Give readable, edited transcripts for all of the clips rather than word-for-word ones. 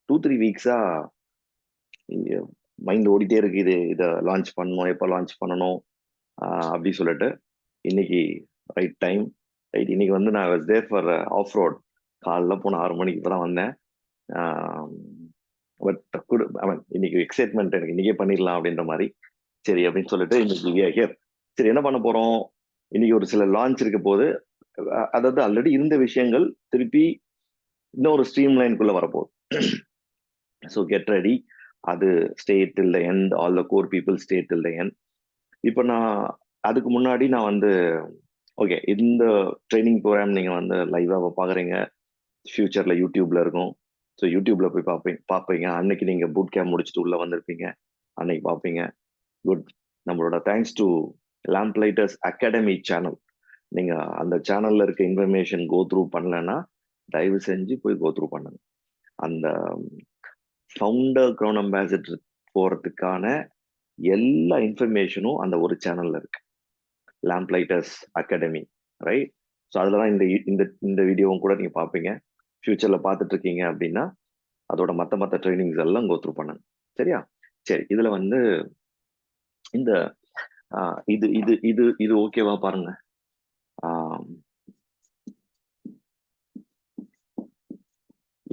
2-3 வீக்ஸா mind ஓடிட்டே இருக்கு. இதை லான்ச் பண்ணணும், எப்போ லான்ச் பண்ணணும் அப்படி சொல்லிட்டு இன்னைக்கு ரைட் டைம். ரைட், இன்னைக்கு வந்து நான் was there for off road. காலைல போன 6 மணிக்கு இப்போ தான் வந்தேன். பட் குட், இன்னைக்கு எக்ஸைட்மெண்ட் எனக்கு, இன்னைக்கே பண்ணிடலாம் அப்படின்ற மாதிரி. சரி அப்படின்னு சொல்லிட்டு இன்னைக்கு we are here. சரி, என்ன பண்ண போறோம்? இன்னைக்கு ஒரு சில லான்ச் இருக்க போது. அதாவது ஆல்ரெடி இருந்த விஷயங்கள் திருப்பி இன்னொரு ஸ்ட்ரீம் லைனுக்குள்ள வரப்போகுது. So get ready. அது stay till the end, all the core people stay till the end. இப்போ நான் அதுக்கு முன்னாடி நான் வந்து ஓகே, இந்த ட்ரைனிங் ப்ரோக்ராம் நீங்கள் வந்து லைவாக பார்க்குறீங்க, ஃபியூச்சரில் யூடியூப்ல இருக்கும். ஸோ யூடியூப்ல போய் பார்ப்பீங்க. அன்னைக்கு நீங்கள் பூட் கேம்ப் முடிச்சுட்டு உள்ளே வந்திருப்பீங்க, அன்னைக்கு பார்ப்பீங்க. குட். நம்மளோட thanks to lamp lighters academy channel. நீங்கள் அந்த சேனலில் இருக்க இன்ஃபர்மேஷன் கோ த்ரூ பண்ணலன்னா தயவு செஞ்சு போய் கோ த்ரூ பண்ணுங்க. அந்த ஃபவுண்டர் க்ரௌன் அம்பாசிடர் போகிறதுக்கான எல்லா இன்ஃபர்மேஷனும் அந்த ஒரு சேனல்ல இருக்கு, lamp lighters academy. Right. So அதில் தான் இந்த இந்த இந்த வீடியோவும் கூட நீங்கள் பார்ப்பீங்க. ஃபியூச்சரில் பார்த்துட்டு இருக்கீங்க அப்படின்னா அதோட மற்ற ட்ரைனிங்ஸ் எல்லாம் கோத்ரூ பண்ணுங்க. சரியா? சரி, இதில் வந்து இந்த இது இது இது இது ஓகேவா பாருங்க.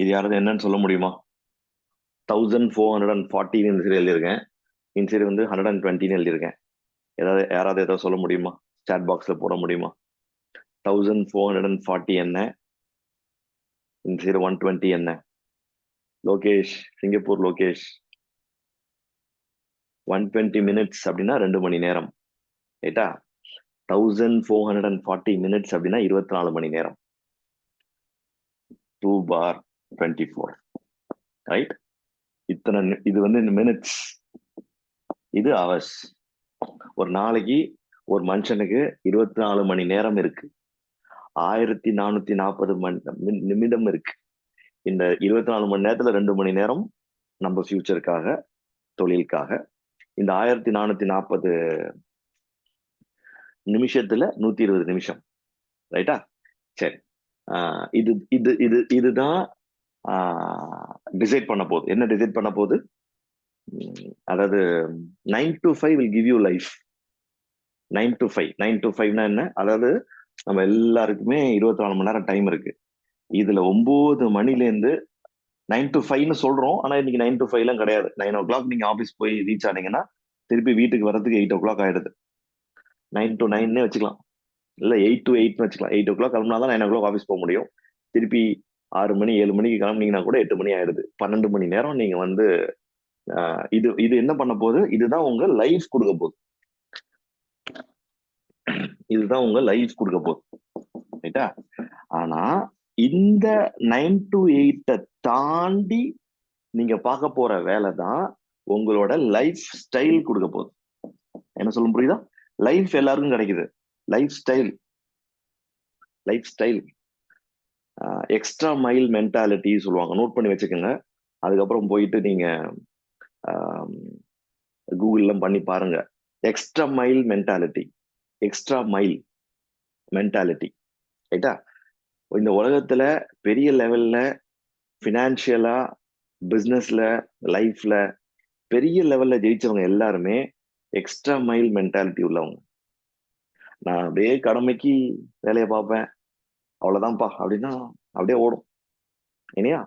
இது யாராவது என்னன்னு சொல்ல முடியுமா? 1440 இந்த சைடு எழுதியிருக்கேன், இந்த சைடு வந்து 120 எழுதியிருக்கேன். யாராவது ஏதாவது சொல்ல முடியுமா? சாட் பாக்ஸில் போட முடியுமா? 1440 என்ன, இந்த சைடு 120 என்ன? லோகேஷ், சிங்கப்பூர் லோகேஷ். 120 மினிட்ஸ் அப்படின்னா 2 மணி நேரம். ரைட்டா? 1440 மினிட்ஸ் அப்படின்னா 24 மணி நேரம். 2/24. ரைட். இத்தனை இது வந்து மினிட்ஸ், இது ஹவர்ஸ். ஒரு நாளைக்கு ஒரு மனுஷனுக்கு 24 மணி நேரம் இருக்கு, 1440 நிமிடம் இருக்கு. இந்த 24 மணி நேரத்துல 2 மணி நேரம் நம்ம ஃபியூச்சருக்காக, தொழிலுக்காக. இந்த 1440 நிமிஷத்துல 120 நிமிஷம். ரைட்டா? சரி. இது இது இது இதுதான் டிசைட் பண்ண போகுது. என்ன டிசைட் பண்ண போகுது? அதாவது 9 to 5 will give you life. 9 to 5. 9 to 5 என்ன? அதாவது நம்ம எல்லாருக்குமே 24 மணி நேரம் டைம் இருக்கு. இதுல 9 மணிலேருந்து 9 to 5ன்னு சொல்றோம். ஆனா இன்னைக்கு 9 to 5 எல்லாம் கிடையாது. 9 o'clock நீங்க ஆபீஸ் போய் ரீச் ஆனீங்கன்னா திருப்பி வீட்டுக்கு வர்றதுக்கு 8 o'clock ஆயிடுது. 9 to 9னே வச்சுக்கலாம், இல்ல 8 to 8ன்னு வச்சுக்கலாம். 8 o'clock கிளம்புனாதான் 9 o'clock ஆஃபீஸ் போக முடியும். திருப்பி 6 மணி 7 மணிக்கு கிளம்புனீங்கன்னா கூட 8 மணி ஆயிடுது. 12 மணி நேரம் நீங்க வந்து இது இது என்ன பண்ண போகுது? இதுதான் உங்க லைஃப் கொடுக்க போகுது. இதுதான் உங்க லைஃப் கொடுக்க போகுது. ரைட்டா? ஆனா இந்த 9 to 8 தாண்டி நீங்க பார்க்க போற வேலை தான் உங்களோட லைஃப் ஸ்டைல் கொடுக்க போகுது. என்ன சொல்ல புரியுதா? லைஃப் எல்லாருக்கும் கிடைக்குது, life style. Life style extra mile mentality சொல்லுவாங்க, நோட் பண்ணி வச்சுக்கோங்க. அதுக்கப்புறம் போயிட்டு நீங்க கூகுள்ல பண்ணி பாருங்க. Extra mile mentality, extra mile mentality. ரைட்டா? இந்த உலகத்துல பெரிய லெவல்ல ஃபினான்ஷியலா, பிசினஸ்ல, லைஃப்ல பெரிய லெவல்ல ஜெயிச்சவங்க எல்லாருமே எக்ஸ்ட்ரா மைல் மென்டாலிட்டி உள்ளவங்க. நான் அப்படியே கடமைக்கு வேலையை பார்ப்பேன், அவ்வளவுதான்ப்பா அப்படின்னா அப்படியே ஓடும். இல்லையா?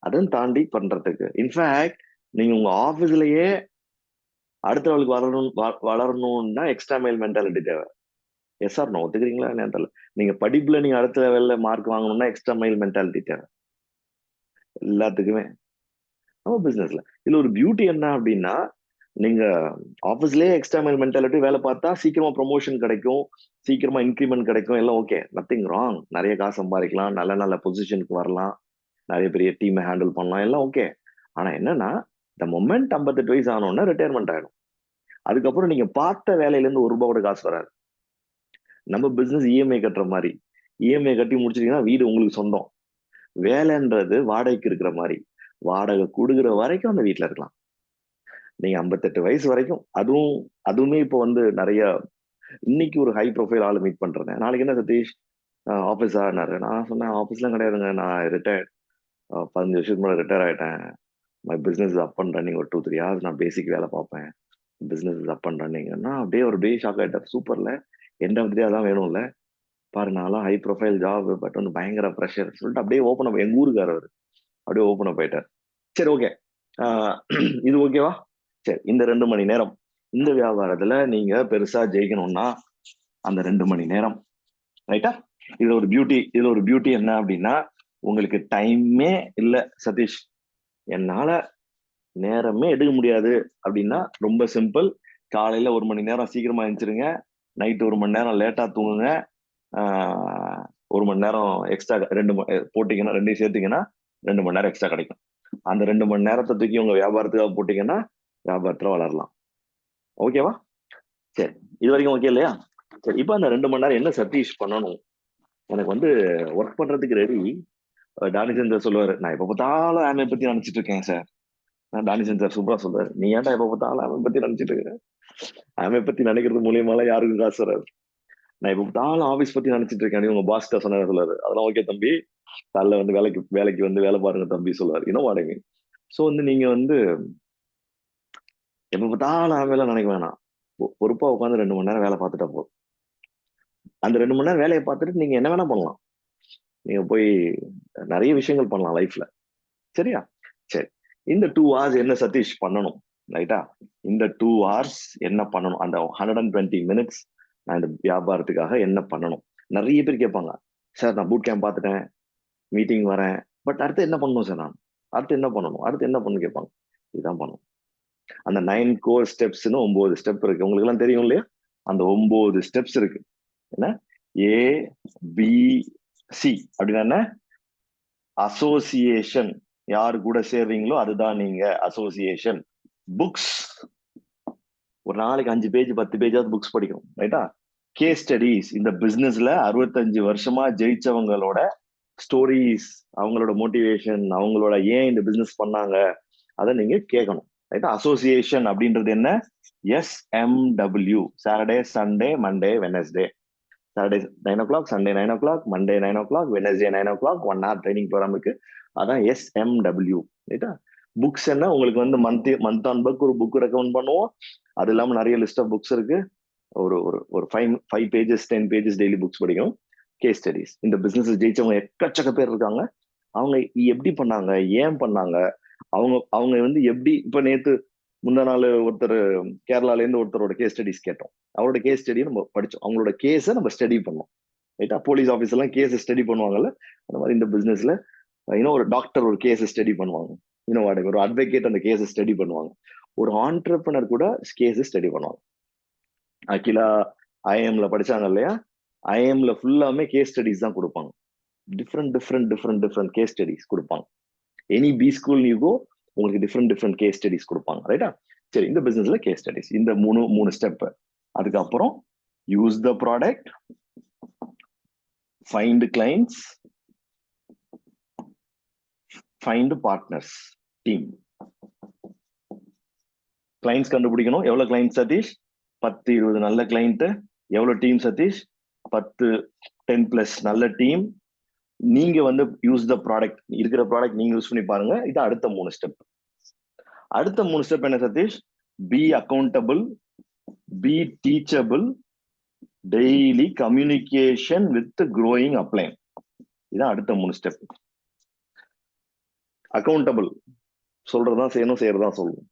அதையும் தாண்டி பண்றதுக்கு, இன்ஃபேக்ட் நீங்க உங்க ஆபீஸ்லயே அடுத்த லெவலுக்கு வளரணும்னா எக்ஸ்ட்ரா மைல் மென்டாலிட்டி தேவை. Yes or no? ஒத்துக்கிறீங்களா? என்ன? நீங்க படிப்புல நீங்க அடுத்த லெவல்ல மார்க் வாங்கணும்னா எக்ஸ்ட்ரா மைல் மென்டாலிட்டி தேவை எல்லாத்துக்குமே. நம்ம பிசினஸ்ல இதுல ஒரு பியூட்டி என்ன அப்படின்னா, நீங்க ஆபீஸ்லயே எக்ஸ்ட்ரா மைல் மென்டாலிட்டி வேலை பார்த்தா சீக்கிரமா ப்ரொமோஷன் கிடைக்கும், சீக்கிரமா இன்க்ரிமெண்ட் கிடைக்கும், எல்லாம் ஓகே, நத்திங் ராங். நிறைய காசு சம்பாதிக்கலாம், நல்ல நல்ல பொசிஷனுக்கு வரலாம், நிறைய பெரிய டீமை ஹேண்டில் பண்ணலாம், எல்லாம் ஓகே. ஆனா என்னன்னா, இந்த மொமெண்ட் 58 வயசு ஆனோன்னா ரிட்டையர்மெண்ட் ஆயிடும். அதுக்கப்புறம் நீங்க பார்த்த வேலையில இருந்து ஒரு ரூபாய் கூட காசு வராது. நம்ம பிசினஸ் இஎம்ஐ கட்டுற மாதிரி. இஎம்ஐ கட்டி முடிச்சிட்டீங்கன்னா வீடு உங்களுக்கு சொந்தம். வேலைன்றது வாடகைக்கு இருக்கிற மாதிரி. வாடகை கொடுக்குற வரைக்கும் அந்த வீட்டுல இருக்கலாம் நீங்க 58 வயசு வரைக்கும். அதுவுமே இப்போ வந்து நிறைய, இன்னைக்கு ஒரு ஹை ப்ரொஃபைல் ஆளு மீட் பண்றேன். நாளைக்கு என்ன சதீஷ் ஆபீஸா? நான் சொன்னேன், ஆபீஸ்லாம் கிடையாதுங்க, நான் ரிட்டையர்ட், 15 வருஷத்துக்கு முன்னாடி ரிட்டையர் ஆயிட்டேன். My business up and running. ஒரு 2-3 ஹவர்ஸ் நான் பேசிக் வேலை பார்ப்பேன். பிஸ்னஸ் அப் அண்ட் ரன்னிங்னா அப்படியே ஒரு டே ஷாக் ஆகிட்டார். சூப்பர்ல, எண்ட் ஆஃப் டே அதான் வேணும்ல. பாரு நான்லாம் ஹை ப்ரொஃபைல் ஜாப், பட் வந்து பயங்கர ப்ரெஷர் சொல்லிட்டு அப்படியே ஓப்பன் அப், எங்க ஊருக்காரர் அப்படியே ஓப்பன் அப் ஆயிட்டார். சரி, ஓகே, இது ஓகேவா? சரி, இந்த 2 மணி நேரம் இந்த வியாபாரத்துல நீங்க பெருசா ஜெயிக்கணும்னா அந்த 2 மணி நேரம், ரைட்டா? இதுல ஒரு பியூட்டி என்ன அப்படின்னா, உங்களுக்கு டைமே இல்ல சதீஷ், என்னால நேரமே எடுக்க முடியாது அப்படின்னா ரொம்ப சிம்பிள். காலையில 1 மணி நேரம் சீக்கிரமா எழுந்திருங்க, நைட் 1 மணி நேரம் லேட்டா தூங்குங்க, 1 மணி நேரம் எக்ஸ்ட்ரா 2 போட்டீங்கன்னா, 2 சேர்த்தீங்கன்னா 2 மணி நேரம் எக்ஸ்ட்ரா கிடைக்கும். அந்த 2 மணி நேரத்தை தூக்கி உங்க வியாபாரத்துக்காக போட்டீங்கன்னா வியாபாரத்துல வளரலாம். ஓகேவா? சரி, இது வரைக்கும் ஓகே இல்லையா? சரி, இப்போ அந்த 2 மணி நேரம் என்ன சதீஷ் பண்ணணும்? எனக்கு வந்து ஒர்க் பண்றதுக்கு ரெடி. டானிசன் சார் சொல்லுவாரு, நான் எப்ப பார்த்தாலும் ஆமை பத்தி நினைச்சிட்டு இருக்கேன் சார். டானிசன் சார் சூப்பரா சொல்லுவாரு, நீ ஏன்டா எப்ப பார்த்தாலும் ஆமை பத்தி நினைச்சிட்டு இருக்க? ஆமை பத்தி நினைக்கிறது மூலியமாலாம் யாருக்கும் காசு வராது. நான் இப்ப பார்த்தாலும் ஆபீஸ் பத்தி நினைச்சிட்டு இருக்கேன், உங்க பாஸ் சொன்னாரு சொல்லுவாரு. அதெல்லாம் ஓகே தம்பி, காலைல வந்து வேலைக்கு வந்து வேலை பாருங்க தம்பி சொல்லுவாரு. இன்னும் வாடகை. சோ வந்து நீங்க வந்து எப்ப பார்த்தாலும் ஆமையில நினைக்க வேணாம். பொறுப்பா உட்காந்து 2 மணி நேரம் வேலை பார்த்துட்டா போதும். அந்த 2 மணி நேரம் வேலையை பார்த்துட்டு நீங்க என்ன வேணா பண்ணலாம். நீங்க போய் நிறைய விஷயங்கள் பண்ணலாம் லைஃப்ல. சரியா? சரி, இந்த 2 hours என்ன சதீஷ் பண்ணணும்? ரைட்டா? இந்த 2 hours என்ன பண்ணணும்? அந்த 120 minutes நான் இந்த வியாபாரத்துக்காக என்ன பண்ணணும்? நிறைய பேர் கேட்பாங்க, சார் நான் பூட் கேம்ப் பார்த்துட்டேன், மீட்டிங் வரேன், பட் அடுத்து என்ன பண்ணணும் சார்? நான் அடுத்து என்ன பண்ணணும், அடுத்து என்ன பண்ணணும் கேட்பாங்க. இதுதான் பண்ணணும். அந்த 9 core ஸ்டெப்ஸ்னு 9 ஸ்டெப் இருக்கு, உங்களுக்கு எல்லாம் தெரியும் இல்லையா? அந்த 9 ஸ்டெப்ஸ் இருக்கு. என்ன? ABC அப்படின்னா என்ன? அசோசியேஷன். யாரு கூட சேர்றீங்களோ அதுதான் நீங்க அசோசியேஷன். புக்ஸ், ஒரு நாளைக்கு 5 பேஜ் 10 பேஜாவது புக்ஸ் படிக்கணும், ரைட்டா? கேஸ் ஸ்டடிஸ், இந்த பிசினஸ்ல 65 வருஷமா ஜெயிச்சவங்களோட ஸ்டோரிஸ், அவங்களோட மோட்டிவேஷன், அவங்களோட ஏன் இந்த பிசினஸ் பண்ணாங்க, அதை நீங்க கேட்கணும், ரைட்டா? அசோசியேஷன் அப்படின்றது என்ன? SMW, Saturday Sunday Monday Wednesday. Saturday 9 o'clock, Sunday 9 o'clock, Monday 9 o'clock, Wednesday 9 o'clock, 1 hour training program இருக்கு. அதான் SMW, ரைட்டா? புக்ஸ் என்ன? உங்களுக்கு வந்து மந்த் ஆன் புக் ஒரு புக் ரெக்கமெண்ட் பண்ணுவோம். அது இல்லாம நிறைய லிஸ்ட் ஆஃப் புக்ஸ் இருக்கு. ஒரு ஒரு ஒரு 5 பேஜஸ் 10 பேஜஸ் டெய்லி புக்ஸ் படிக்கணும். கேஸ் ஸ்டடிஸ், இந்த பிசினஸ் ஜெயிச்சவங்க எக்கச்சக்க பேர் இருக்காங்க. அவங்க எப்படி பண்ணாங்க, ஏன் பண்ணாங்க, அவங்க அவங்க வந்து எப்படி, இப்ப நேத்து முந்தா நாள் ஒருத்தர் கேரளால இருந்து ஒருத்தரோட கேஸ் ஸ்டடிஸ் கேட்டோம். அவரோட கேஸ் ஸ்டடியை நம்ம படிச்சோம். அவங்களோட கேஸை நம்ம ஸ்டடி பண்ணோம், ரைட்டா? போலீஸ் ஆஃபீஸ் எல்லாம் கேஸ் ஸ்டடி பண்ணுவாங்கல்ல, அந்த மாதிரி இந்த பிசினஸ்ல இன்னும் ஒரு டாக்டர் ஒரு கேஸ் ஸ்டடி பண்ணுவாங்க, இன்னும் ஒரு அட்வொகேட் அந்த கேஸ் ஸ்டடி பண்ணுவாங்க, ஒரு ஆண்டர்பிரனர் கூட கேஸ் ஸ்டடி பண்ணுவாங்க. அகிலா ஐஎம்ல படிச்சாங்க இல்லையா? ஐஎம்ல ஃபுல்லாமே கேஸ் ஸ்டடிஸ் தான் கொடுப்பாங்க. டிஃப்ரெண்ட் கேஸ் ஸ்டடிஸ் கொடுப்பாங்க. Any b school you go, உங்களுக்கு டிஃப்ரெண்ட் கேஸ் ஸ்டடிஸ் கொடுப்பாங்க, ரைட்டா? சரி, இந்த பிசினஸ்ல கேஸ் ஸ்டடிஸ், இந்த மூணு ஸ்டெப். அதுக்கப்புறம் use the product, find clients, find partners, team. Clients கண்டுபிடிக்கணும். எவ்வளவு கிளைண்ட் சதீஷ்? 10-20 நல்ல கிளைண்ட். எவ்வளவு டீம் சதீஷ்? 10+ நல்ல டீம். நீங்க வந்து யூஸ் த ப்ராடக்ட், இருக்கிற ப்ராடக்ட் நீங்க யூஸ் பண்ணி பாருங்க. இது அடுத்த 3 ஸ்டெப். அடுத்த 3 ஸ்டெப் என்ன Satish? Be accountable, be teachable, daily communication with growing upline. இதான் அடுத்த 3 ஸ்டெப். அக்கௌண்டபிள், சொல்றதுதான் செய்யணும், செய்யறதுதான் சொல்லணும்.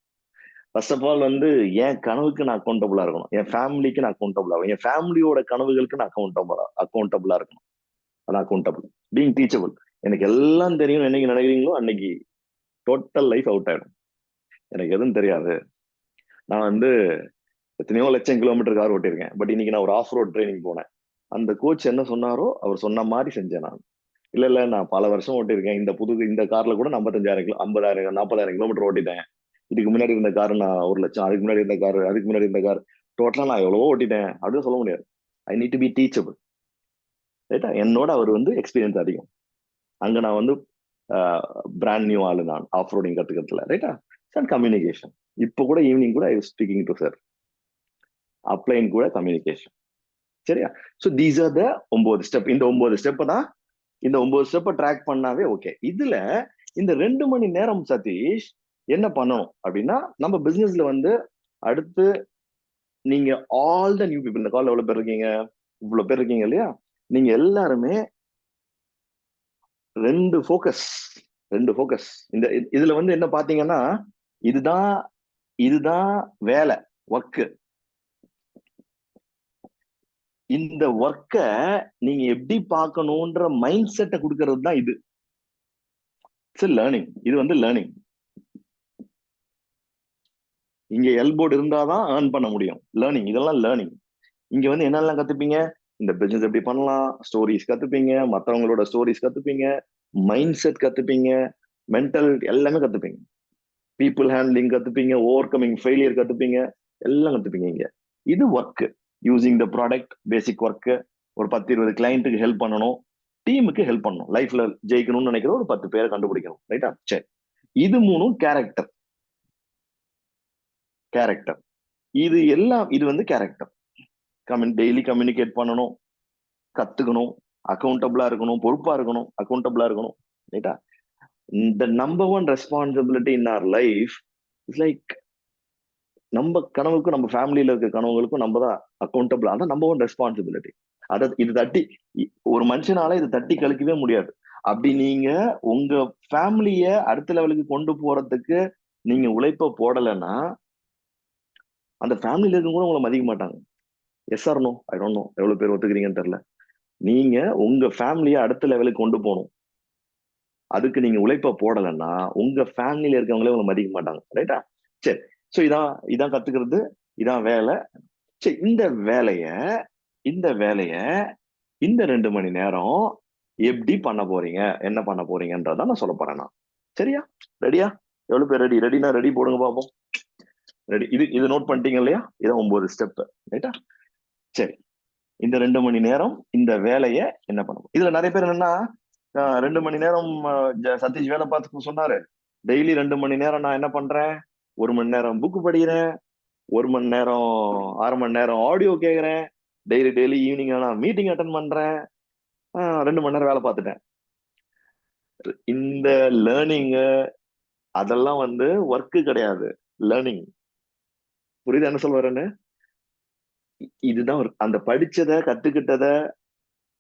ஃபர்ஸ்ட் ஆஃப் ஆல் வந்து என் கனவுக்கு நான் அக்கௌண்டபிளா இருக்கணும், என் ஃபேமிலிக்கு நான் அக்கௌண்டபிள் ஆகணும், என் ஃபேமிலியோட கனவுகளுக்கு நான் அக்கௌண்டபிளா இருக்கணும். அதான் அக்கௌண்டபிள். பீங் டீச்சபிள், எனக்கு எல்லாம் தெரியும் என்னைக்கு நினைக்கிறீங்களோ அன்னைக்கு டோட்டல் லைஃப் அவுட் ஆயிடும். எனக்கு எதுவும் தெரியாது, நான் வந்து எத்தனையோ லட்சம் கிலோமீட்டர் கார் ஓட்டிருக்கேன், பட் இன்னைக்கு நான் ஒரு ஆஃப் ரோட் ட்ரைனிங் போனேன். அந்த கோச் என்ன சொன்னாரோ அவர் சொன்ன மாதிரி செஞ்சேன் நான். இல்ல நான் பல வருஷம் ஓட்டிருக்கேன், இந்த கார்ல கூட 50,000 40,000 கிலோமீட்டர் ஓட்டிட்டேன். இதுக்கு முன்னாடி இருந்த கார் நான் 1,00,000, அதுக்கு முன்னாடி இருந்த கார், அதுக்கு முன்னாடி இருந்த கார், டோட்டலா நான் எவ்வளவோ ஓட்டிட்டேன் அப்படின்னு சொல்ல முடியாது. I need to be teachable, ரைட்டா? என்னோட அவர் வந்து எக்ஸ்பீரியன்ஸ் அதிகம். அங்க நான் வந்து பிராண்ட் நியூ ஆளு, நான் ஆஃப் ரோடிங் கத்துக்கிறதுல, ரைட்டா? சார் கம்யூனிகேஷன், இப்போ கூட ஈவினிங் கூட I was speaking to sir, upline கூட கம்யூனிகேஷன். சரியா? So these are the 9 step. இந்த 9 ஸ்டெப் தான், இந்த 9 ஸ்டெப்பை ட்ராக் பண்ணாவே ஓகே. இதுல இந்த 2 மணி நேரம் சதீஷ் என்ன பண்ணணும் அப்படின்னா, நம்ம பிசினஸ்ல வந்து அடுத்து நீங்க ஆல் த நியூ பீப்புள், இந்த கால் எவ்வளவு பேர் இருக்கீங்க, இவ்வளவு பேர் இருக்கீங்க இல்லையா, நீங்க எல்லாருமே ரெண்டு ஃபோக்கஸ் இந்த இதுல வந்து என்ன பாத்தீங்கன்னா, இதுதான் இதுதான் வேலை, ஒர்க். இந்த ஒர்க்க நீங்க எப்படி பார்க்கணும்ன்ற மைண்ட் செட்டை கொடுக்கறது தான் இது. It's learning. இது வந்து லேர்னிங். இங்க எல்போர்டு இருந்தாதான் ஏர்ன் பண்ண முடியும். லேர்னிங், இதெல்லாம் லேர்னிங். இங்க வந்து என்னெல்லாம் கத்துப்பீங்க, இந்த பிசினஸ் எப்படி பண்ணலாம், ஸ்டோரிஸ் கத்துப்பீங்க, மத்தவங்களோட ஸ்டோரிஸ் கத்துப்பீங்க, மைண்ட் செட் கத்துப்பீங்க, மென்டல் எல்லாமே கத்துப்பீங்க, பீப்புள் ஹேண்ட்லிங் கத்துப்பீங்க, ஓவர் கமிங் ஃபெயிலியர் கத்துப்பீங்க, எல்லாம் கத்துப்பீங்க இங்க. இது work. Using the product, basic work. ஒரு 10-20 கிளைண்ட்டுக்கு ஹெல்ப் பண்ணணும், டீமுக்கு ஹெல்ப் பண்ணணும், லைஃப்ல ஜெயிக்கணும்னு நினைக்கிற ஒரு 10 பேரை கண்டுபிடிக்கணும். ரைட்டா? சரி, இது மூணும் கேரக்டர். கேரக்டர் இது எல்லாம், இது வந்து கேரக்டர். டெய்லி கம்யூனிகேட் பண்ணணும், கத்துக்கணும், அக்கௌண்டபிளா இருக்கணும், பொறுப்பா இருக்கணும், அக்கௌண்டபிளா இருக்கணும். ரைட்டா? இந்த number one responsibility in R life is like, நம்ம கனவுக்கும் நம்ம ஃபேமிலியில இருக்க கனவுகளுக்கும் நம்ம தான் அக்கௌண்டபிள். அதான் நம்பர் ஒன் ரெஸ்பான்சிபிலிட்டி. அதை இது தட்டி, ஒரு மனுஷனால இது தட்டி கழிக்கவே முடியாது. அப்படி நீங்க உங்க ஃபேமிலிய அடுத்த லெவலுக்கு கொண்டு போறதுக்கு நீங்க உழைப்ப போடலைன்னா, அந்த ஃபேமிலியில இருக்க கூட உங்களை மதிக்க மாட்டாங்க. Yes or no? I don't know எவ்வளவு பேர் ஒத்துக்கிறீங்கன்னு தெரியல. நீங்க உங்க ஃபேமிலிய அடுத்த லெவலுக்கு கொண்டு போகணும், அதுக்கு நீங்க உழைப்ப போடலைன்னா உங்க ஃபேமிலியில இருக்கவங்களே உங்களை மதிக்க மாட்டாங்க. ரைட்டா? சரி. சோ இதான் கத்துக்கிறது, இதான் வேலை. சரி, இந்த வேலைய இந்த 2 மணி நேரம் எப்படி பண்ண போறீங்க, என்ன பண்ண போறீங்கன்றதான் நான் சொல்ல போறேன் நான். சரியா? ரெடியா? எவ்வளவு பேர் ரெடி? ரெடினா ரெடி போடுங்க பாப்போம். ரெடி? இது நோட் பண்ணிட்டீங்க இல்லையா? இதான் 9 ஸ்டெப். ரைட்டா? சரி, இந்த 2 மணி நேரம் இந்த வேலையை என்ன பண்ணணும். இதுல நிறைய பேர் என்னன்னா, 2 மணி நேரம் சதீஷ் வேலை பார்த்து சொன்னாரு, டெய்லி 2 மணி நேரம் நான் என்ன பண்றேன், 1 மணி நேரம் புக் படிக்கிறேன், 1 மணி நேரம் 1/2 மணி நேரம் ஆடியோ கேட்கிறேன், டெய்லி ஈவினிங் நான் மீட்டிங் அட்டன் பண்றேன், 2 மணி நேரம் வேலை பார்த்துட்டேன். இந்த லேர்னிங் அதெல்லாம் வந்து ஒர்க் கிடையாது, லேர்னிங். புரியுது என்ன சொல்ல வரேன்னு? இதுதான் அந்த படிச்சதை கத்துக்கிட்டத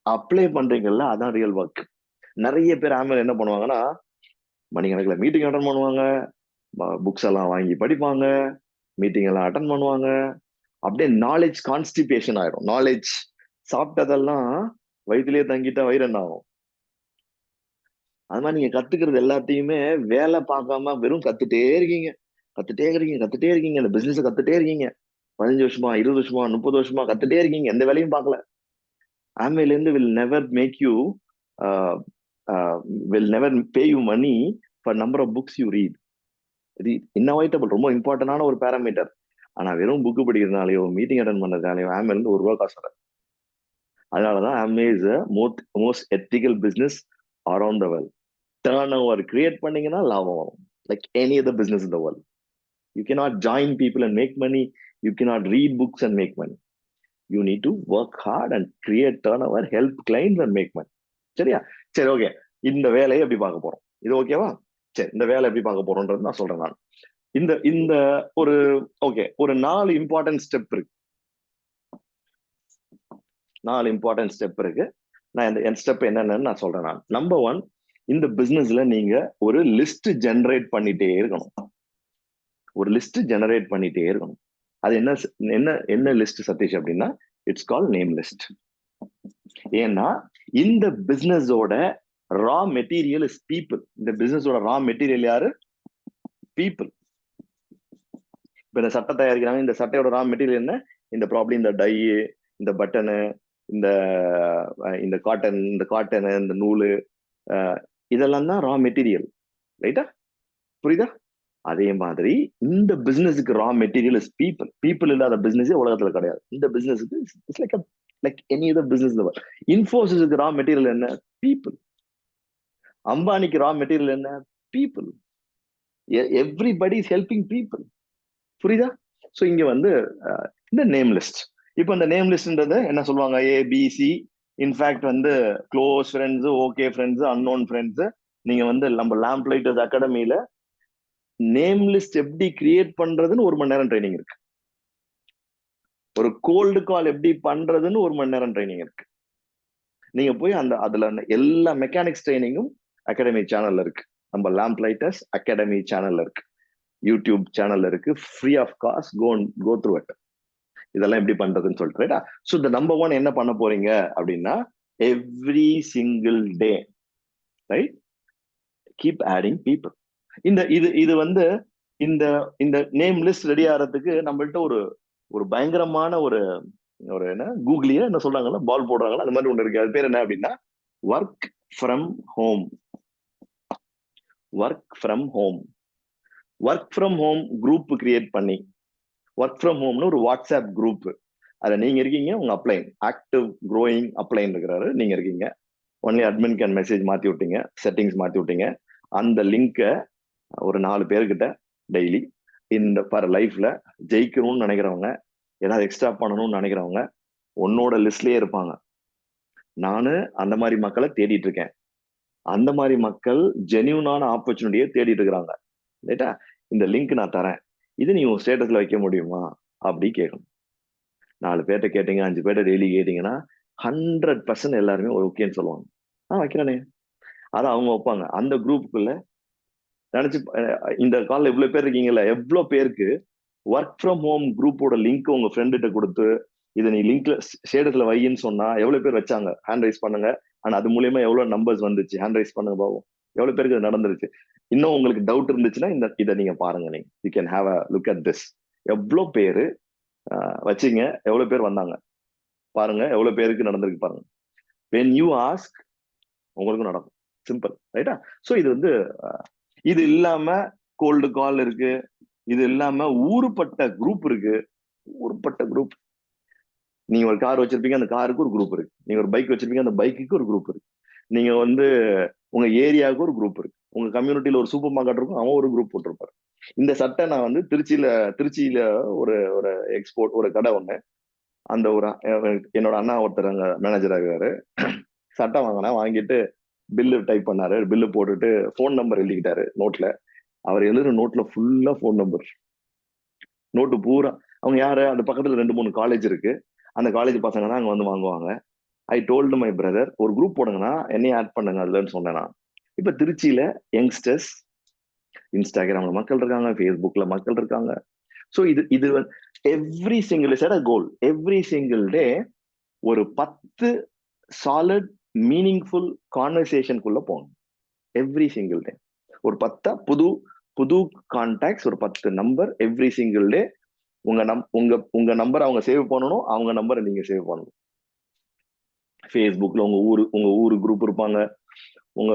அப்ளை பண்றீங்கல்ல, அதான் ரியல் ஒர்க். நிறைய பேர் ஆಮೇಲೆ என்ன பண்ணுவாங்கன்னா, மணிக்கணக்கில் மீட்டிங் அட்டன் பண்ணுவாங்க, புக்ஸ் எல்லாம் வாங்கி படிப்பாங்க, மீட்டிங் எல்லாம் அட்டன் பண்ணுவாங்க, அப்படியே நாலேஜ் கான்ஸ்டிபேஷன் ஆயிடும். நாலேஜ் சாப்பிட்டதெல்லாம் வயிற்றுலயே தங்கிட்டா வயிறு என்ன ஆகும்? அது மாதிரி நீங்க கத்துக்கிறது எல்லாத்தையுமே வேலை பார்க்காம வெறும் கத்துட்டே இருக்கீங்க, இந்த பிசினஸ் கத்துட்டே இருக்கீங்க. 15 வருஷமா, 20 வருஷமா, 30 வருஷமா கத்துட்டே இருக்கீங்க, எந்த வேலையும் பார்க்கல. ஆமேல இருந்து will never make you, will never pay you money for number of books you read. இது இன்னவைட்டபிள், ரொம்ப இம்பார்ட்டன்டான ஒரு பேராமீட்டர். ஆனா வெறும் புக்கு படிக்கிறதுனாலயோ மீட்டிங் அட்டன் பண்றதுனாலயோ ஆமேல இருந்து ₹1 காசு வராது. அதனாலதான் Amway is most ethical business around the world. Turn over create பண்ணீங்கன்னா லாபம் வரும், like any other business in the world. You cannot join people and make money. You cannot read books and make money. You need to work hard and create turnover, help clients and make money. சரியா? சரி, okay. இந்த வேலையை எப்படி பார்க்க போறோம்? இது ஓகேவா? சரி, இந்த வேலை எப்படி பார்க்க போறோம்ன்றது நான் சொல்றேன் நான். இந்த இந்த ஒரு ஓகே, ஒரு 4 இம்பார்ட்டன்ட் ஸ்டெப் இருக்கு. 4 இம்பார்ட்டன்ட் ஸ்டெப் இருக்கு. நான் இந்த ஸ்டெப் என்னன்னு நான் சொல்றேன் நான். நம்பர் 1, இந்த பிசினஸ்ல நீங்க ஒரு லிஸ்ட் ஜெனரேட் பண்ணிட்டே இருக்கணும். ஒரு லிஸ்ட் ஜெனரேட் பண்ணிட்டே இருக்கணும். அது என்ன என்ன என்ன லிஸ்ட் சதீஷ் அப்படின்னா, இட்ஸ் கால் நேம் லிஸ்ட். ஏன்னா இந்த பிசினஸோட ரா மெட்டீரியல் இஸ் பீப்புள். இந்த பிசினஸோட ரா மெட்டீரியல் யாரு? பீப்புள். இப்ப இந்த சட்டை தயாரிக்கிறாங்க, இந்த சட்டையோட ரா மெட்டீரியல் என்ன? இந்த ப்ராப்ளம் இந்த டை, இந்த பட்டனு, இந்த இந்த காட்டன், இந்த நூலு, இதெல்லாம் தான் ரா மெட்டீரியல். ரைட்டா? புரியுதா? அதே மாதிரி இந்த பிசினஸுக்கு raw material is people. People இல்லாத பிசினஸே உலகத்துல கிடையாது. இந்த பிசினஸுக்கு it's like any other business. இன்ஃபோசிஸ்க்கு ரா மெட்டீரியல் என்ன? பீப்புள். அம்பானிக்கு ரா மெட்டீரியல் என்ன? People. Everybody is helping people. புரியுதா? சோ இங்க வந்து இந்த நேம் லிஸ்ட். இப்போ இந்த நேம் லிஸ்ட்ன்றது என்ன சொல்லுவாங்க? ABC. இன்ஃபேக்ட் வந்து close friends, okay friends, unknown friends. நீங்க வந்து நம்ம லேம்ப் லைட்டர்ஸ் அகாடமியில நேம் லிஸ்ட் எப்படி கிரியேட் பண்றதுன்னு 1 மணி நேரம் ட்ரைனிங் இருக்கு. ஒரு கோல்டு கால் எப்படி பண்றதுன்னு 1 மணி நேரம் ட்ரைனிங் இருக்கு. நீங்க போய் அதுல எல்லா மெக்கானிக்ஸ் ட்ரைனிங்கும் அகாடமி சேனல்ல இருக்கு. நம்ம லேம்ப் லைட்டர்ஸ் அகாடமி சேனல்ல இருக்கு, யூடியூப் சேனல்ல இருக்கு, free of cost. Go through it. இதெல்லாம் எப்படி பண்றதுன்னு சொல்லிட்டு ரைட்டா. ஸோ த நம்பர் 1 என்ன பண்ண போறீங்க அப்படின்னா, எவ்ரி சிங்கிள் டே ரைட் கீப் ஆடிங் பீப்புள். இது வந்து இந்த நேம் லிஸ்ட் ரெடி ஆகிறதுக்கு நம்மள்ட்ட ஒரு பயங்கரமான ஒரு என்ன கூகுளியா என்ன சொல்றாங்களா, பால் போடுறாங்களா, அந்த மாதிரி ஒண்ணு இருக்கு. அது பேர் என்ன அப்படின்னா work from home. Work from home. Work from home group create பண்ணி, ஒர்க் ஃப்ரம் ஹோம்னு ஒரு வாட்ஸ்அப் குரூப், அதுல நீங்க இருக்கீங்க, உங்க அப்ளைன் ஆக்டிவ் க்ரோயிங் அப்ளைன் இருக்கிறாரு, நீங்க இருக்கீங்க. ஒன்லி அட்மின் கேன் மெசேஜ் மாத்தி விட்டீங்க, செட்டிங்ஸ் மாத்தி விட்டீங்க. அந்த லிங்கை ஒரு 4 பேர்கிட்ட டெய்லி இந்த பர் லைஃப்ல ஜெயிக்கணும்னு நினைக்கிறவங்க, ஏதாவது எக்ஸ்ட்ரா பண்ணணும்னு நினைக்கிறவங்க உன்னோட லிஸ்ட்லயே இருப்பாங்க. நானு அந்த மாதிரி மக்களை தேடிட்டு இருக்கேன். அந்த மாதிரி மக்கள் ஜென்யூனான ஆப்பர்ச்சுனிட்டியை தேடிட்டு இருக்கிறாங்க. ரைட்டா, இந்த லிங்க் நான் தரேன், இது நீ உன் ஸ்டேட்டஸ்ல வைக்க முடியுமா அப்படி கேட்கணும். 4 பேர்ட்ட கேட்டீங்க, 5 பேர்ட்ட டெய்லி கேட்டீங்கன்னா 100% எல்லாருமே ஓகேன்னு சொல்லுவாங்க. வைக்கிறேனே, அதை அவங்க வைப்பாங்க. அந்த குரூப்புக்குள்ள நினைச்சு இந்த கால்ல இவ்வளவு பேர் இருக்கீங்கல்ல, எவ்வளவு பேருக்கு ஒர்க் ஃப்ரம் ஹோம் குரூப்போட லிங்க் உங்க ஃப்ரெண்டுகிட்ட கொடுத்து இதை நீ லிங்க்ல ஸ்டேட்டஸ்ல வையின்னு சொன்னா எவ்வளவு பேர் வச்சாங்க? ஹேண்ட் ரைஸ் பண்ணுங்க. ஆனா அது மூலியமா எவ்வளவு நம்பர்ஸ் வந்துச்சு? ஹேண்ட் ரைஸ் பண்ணுங்க பாவம். எவ்வளவு பேருக்கு இது நடந்துருச்சு? இன்னும் உங்களுக்கு டவுட் இருந்துச்சுன்னா இதை நீங்க பாருங்க. நீங்க you can have a look at this. எவ்வளவு பேரு வச்சீங்க, எவ்வளவு பேர் வந்தாங்க பாருங்க, எவ்வளவு பேருக்கு நடந்திருக்கு பாருங்க. வென் யூ ஆஸ்க், உங்களுக்கும் நடக்கும். சிம்பிள் ரைட்டா. ஸோ இது வந்து இது இல்லாம கோல்டு கால் இருக்கு, இது இல்லாம ஊருப்பட்ட குரூப் இருக்கு. ஊருப்பட்ட குரூப். நீங்க ஒரு கார் வச்சிருப்பீங்க, அந்த காருக்கு ஒரு குரூப் இருக்கு. நீங்க ஒரு பைக் வச்சிருப்பீங்க, அந்த பைக்குக்கு ஒரு குரூப் இருக்கு. நீங்க வந்து உங்க ஏரியாவுக்கு ஒரு குரூப் இருக்கு. உங்க கம்யூனிட்டியில ஒரு சூப்பர் மார்க்கெட் இருக்கும், அவன் ஒரு குரூப் போட்டிருப்பாரு. இந்த சட்டை நான் வந்து திருச்சியில ஒரு ஒரு எக்ஸ்போர்ட் ஒரு கடை ஒண்ணு, அந்த ஒரு என்னோட அண்ணா ஒருத்தர் அங்க மேனேஜர் ஆகிறாரு. சட்டை வாங்கிட்டு பில்லு டைப் பண்ணாரு. பில்லு போட்டுட்டு போன் நம்பர் எழுதிக்கிட்டாரு நோட்ல. அவர் எழுதுற நோட்ல ஃபுல்லா போன் நம்பர். நோட்டு பூரா அவங்க யாரு, அந்த பக்கத்துல 2-3 காலேஜ் இருக்கு, அந்த காலேஜ் பசங்க தான் அங்க வந்து வாங்குவாங்க. ஐ டோல்டு மை பிரதர், ஒரு குரூப் போடுங்கன்னா என்னையும் ஆட் பண்ணுங்க அதுலன்னு சொன்னேன். இப்ப திருச்சியில யங்ஸ்டர்ஸ் இன்ஸ்டாகிராம்ல மக்கள் இருக்காங்க, ஃபேஸ்புக்ல மக்கள் இருக்காங்க. ஸோ இது every single set a goal. Every single டே ஒரு 10 சாலிட் மீனிங்ஃபுல் கான்வர்சேஷனுக்குள்ள போகணும். எவ்ரி சிங்கிள் டே ஒரு 10 புது கான்டாக்ட்ஸ், ஒரு 10 நம்பர் எவ்ரி சிங்கிள் டே. உங்க நம்பர் அவங்க சேவ் பண்ணணும், அவங்க நம்பரை நீங்க சேவ் பண்ணணும். ஃபேஸ்புக்ல உங்க ஊரு குரூப் இருப்பாங்க. உங்க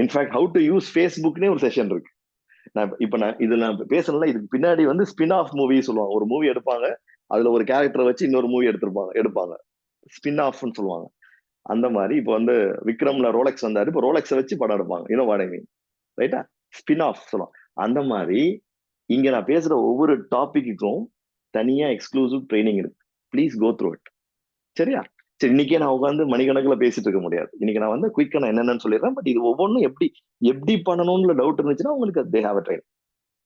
இன்ஃபேக்ட் ஹவு டு யூஸ் ஃபேஸ்புக்னே ஒரு செஷன் இருக்கு. நான் பேசல. இதுக்கு பின்னாடி வந்து ஸ்பின் ஆஃப் மூவி சொல்லுவாங்க. ஒரு மூவி எடுப்பாங்க, அதுல ஒரு கேரக்டரை வச்சு இன்னொரு மூவி எடுப்பாங்க. ஸ்பின் ஆஃப்னு சொல்லுவாங்க. அந்த மாதிரி இப்போ வந்து விக்ரம்ல ரோலெக்ஸ் வந்தாரு, இப்போ ரோலெக்ஸை வச்சு படம் எடுப்பாங்க. இன்னும் வாடகை ரைட்டா, ஸ்பின் ஆஃப் சொல்லுவாங்க. அந்த மாதிரி இங்க நான் பேசுற ஒவ்வொரு டாபிக்கும் தனியா எக்ஸ்க்ளூசிவ் ட்ரைனிங் இருக்கு. Please go through it. சரியா? சரி, இன்னைக்கே நான் உட்காந்து மணிக்கணக்கில் பேசிட்டு இருக்க முடியாது. இன்னைக்கு நான் வந்து குயிக்கா நான் என்னென்னு சொல்லிடுறேன். பட் இது ஒவ்வொன்றும் எப்படி பண்ணணும்னு டவுட் இருந்துச்சுன்னா உங்களுக்கு தே ஹேவ் அ ட்ரைன்.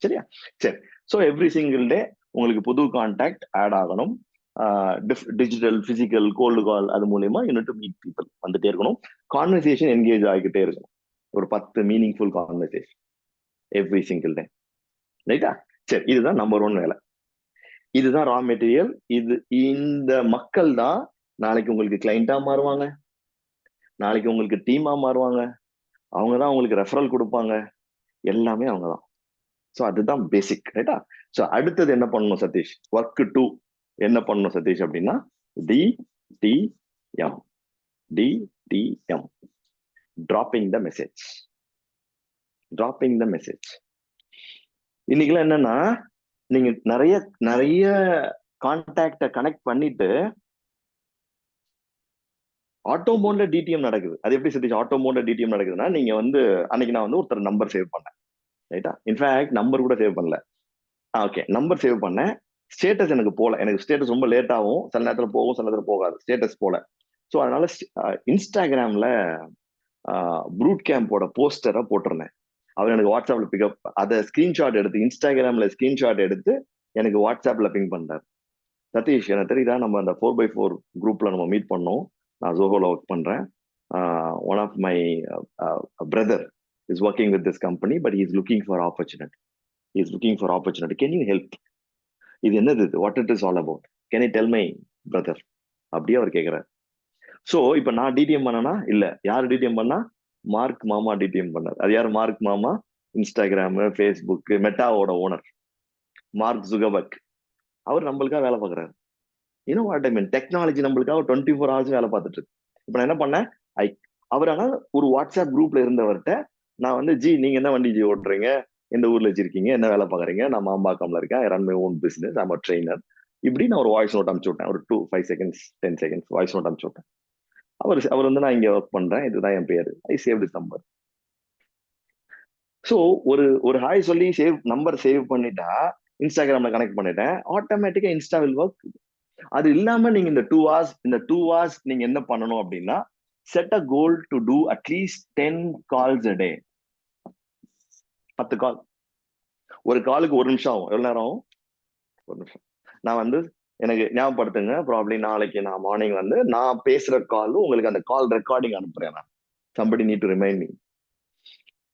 சரியா? சரி. ஸோ எவ்ரி சிங்கிள் டே உங்களுக்கு புது கான்டாக்ட் ஆட் ஆகணும். டிஜிட்டல், பிசிக்கல், கோல்டு கால், அது மூலியமா யூனிட் டு மீட் பீப்புள் வந்துட்டே இருக்கணும். கான்வர்சேஷன் என்கேஜ் ஆகிக்கிட்டே இருக்கணும். ஒரு 10 மீனிங்ஃபுல் கான்வர்சேஷன் எவ்ரி சிங்கிள் டே. ரைட்டா? சரி, இதுதான் நம்பர் 1 வேலை. இதுதான் ரா மெட்டீரியல். இந்த மக்கள் தான் நாளைக்கு உங்களுக்கு கிளைண்டா மாறுவாங்க, நாளைக்கு உங்களுக்கு டீமா மாறுவாங்க. அவங்க தான் உங்களுக்கு ரெஃபரல் கொடுப்பாங்க. எல்லாமே அவங்க தான். ஸோ அதுதான் பேசிக். ரைட்டா? ஸோ அடுத்தது என்ன பண்ணணும் சதீஷ்? ஒர்க் 2 என்ன பண்ணணும் சதீஷ் அப்படின்னா DTM. DTM, dropping the message. Dropping the message. இன்னைக்குலாம் என்னன்னா, நீங்க நிறைய கான்டாக்ட கனெக்ட் பண்ணிட்டு ஆட்டோ மோட்ல டிடிஎம் நடக்குது. அது எப்படி சதீஷ் ஆட்டோ மோட்ல டிடிஎம் நடக்குதுன்னா, நீங்க வந்து அன்னைக்கு நான் வந்து ஒருத்தர் நம்பர் சேவ் பண்ணேன். ரைட்டா? இன்ஃபேக்ட் நம்பர் கூட சேவ் பண்ணல. ஓகே, நம்பர் சேவ் பண்ணேன். ஸ்டேட்டஸ் எனக்கு போல. எனக்கு ஸ்டேட்டஸ் ரொம்ப லேட் ஆகும், சில நேரத்துல போகும், சில நேரத்துல போகாது. ஸ்டேட்டஸ் போல. ஸோ அதனால இன்ஸ்டாகிராம்ல ப்ரூட் கேம்போட போஸ்டரை போட்டிருந்தேன். அவர் எனக்கு வாட்ஸ்அப்ல பிக்கப் அதை ஸ்கிரீன்ஷாட் எடுத்து இன்ஸ்டாகிராம்ல ஸ்கிரீன்ஷாட் எடுத்து எனக்கு வாட்ஸ்அப்ல பிங் பண்றாரு. சதீஷ் எனக்கு தெரியுதா, நம்ம அந்த 4x4 குரூப்ல நம்ம மீட் பண்ணோம், நான் ஜோஹோல ஒர்க் பண்றேன், one of my brother is working with this company but is looking for opportunity can you help, இது என்னது, what it is all about, can you tell my brother, அப்படியே அவர் கேட்கிறார். சோ இப்ப நான் டிடிஎம் பண்ணனா இல்ல, யார் டிடிஎம் பண்ணா, மார்க் மாமா டிடிஎம் பண்ணார். அது யார் மார்க் மாமா? இன்ஸ்டாகிராம், ஃபேஸ்புக், மெட்டாவோட ஓனர் மார்க் ஜுகர்பர்க். அவர் நம்மளுக்காக வேலை பார்க்குறாரு. You know what I mean, technology நம்மளுக்காக 24 hours வேலை பார்த்துட்டு இருக்கு. இப்ப நான் என்ன பண்ணேன், ஐ அவர் ஆனா ஒரு வாட்ஸ்அப் குரூப்ல இருந்தவர்கிட்ட நான் வந்து, ஜி நீங்க என்ன வண்டி ஜி ஓட்டுறீங்க, எந்த ஊர்ல வச்சிருக்கீங்க, என்ன வேலை பார்க்குறீங்க, நான் மாம்பாக்கம்ல இருக்கேன், ஐ run my own business, I'm trainer, இப்படி நான் ஒரு வாய்ஸ் நோட் அனுப்பிச்சு விட்டேன். ஒரு 5 seconds 10 seconds வாய்ஸ் நோட் அனுப்பிச்சு விட்டேன். அவர் வந்து, நான் இங்க ஒர்க் பண்றேன், இதுதான் என் பேரு, ஐ சேவ் திஸ் நம்பர். ஸோ ஒரு ஹாய் சொல்லி நம்பர் சேவ் பண்ணிட்டா, இன்ஸ்டாகிராம்ல கனெக்ட் பண்ணிட்டேன், ஆட்டோமேட்டிக்கா இன்ஸ்டா வில் ஒர்க். அது இல்லாம நீங்க இந்த 2 hours நீங்க என்ன பண்ணணும் அப்படின்னா, set a goal to do at least 10 calls a day. 10 call. ஒரு காலுக்கு 1 நிமிஷம் ஆகும். எவ்வளவு நேரம் ஆகும்? 1 நிமிஷம். நான் வந்து எனக்கு ஞாபகப்படுத்துங்க, ப்ராப்ளி நாளைக்கு நான் மார்னிங் வந்து நான் பேசுற கால் உங்களுக்கு அந்த கால் ரெக்கார்டிங் அனுப்புறேன். நான் somebody need to remind me.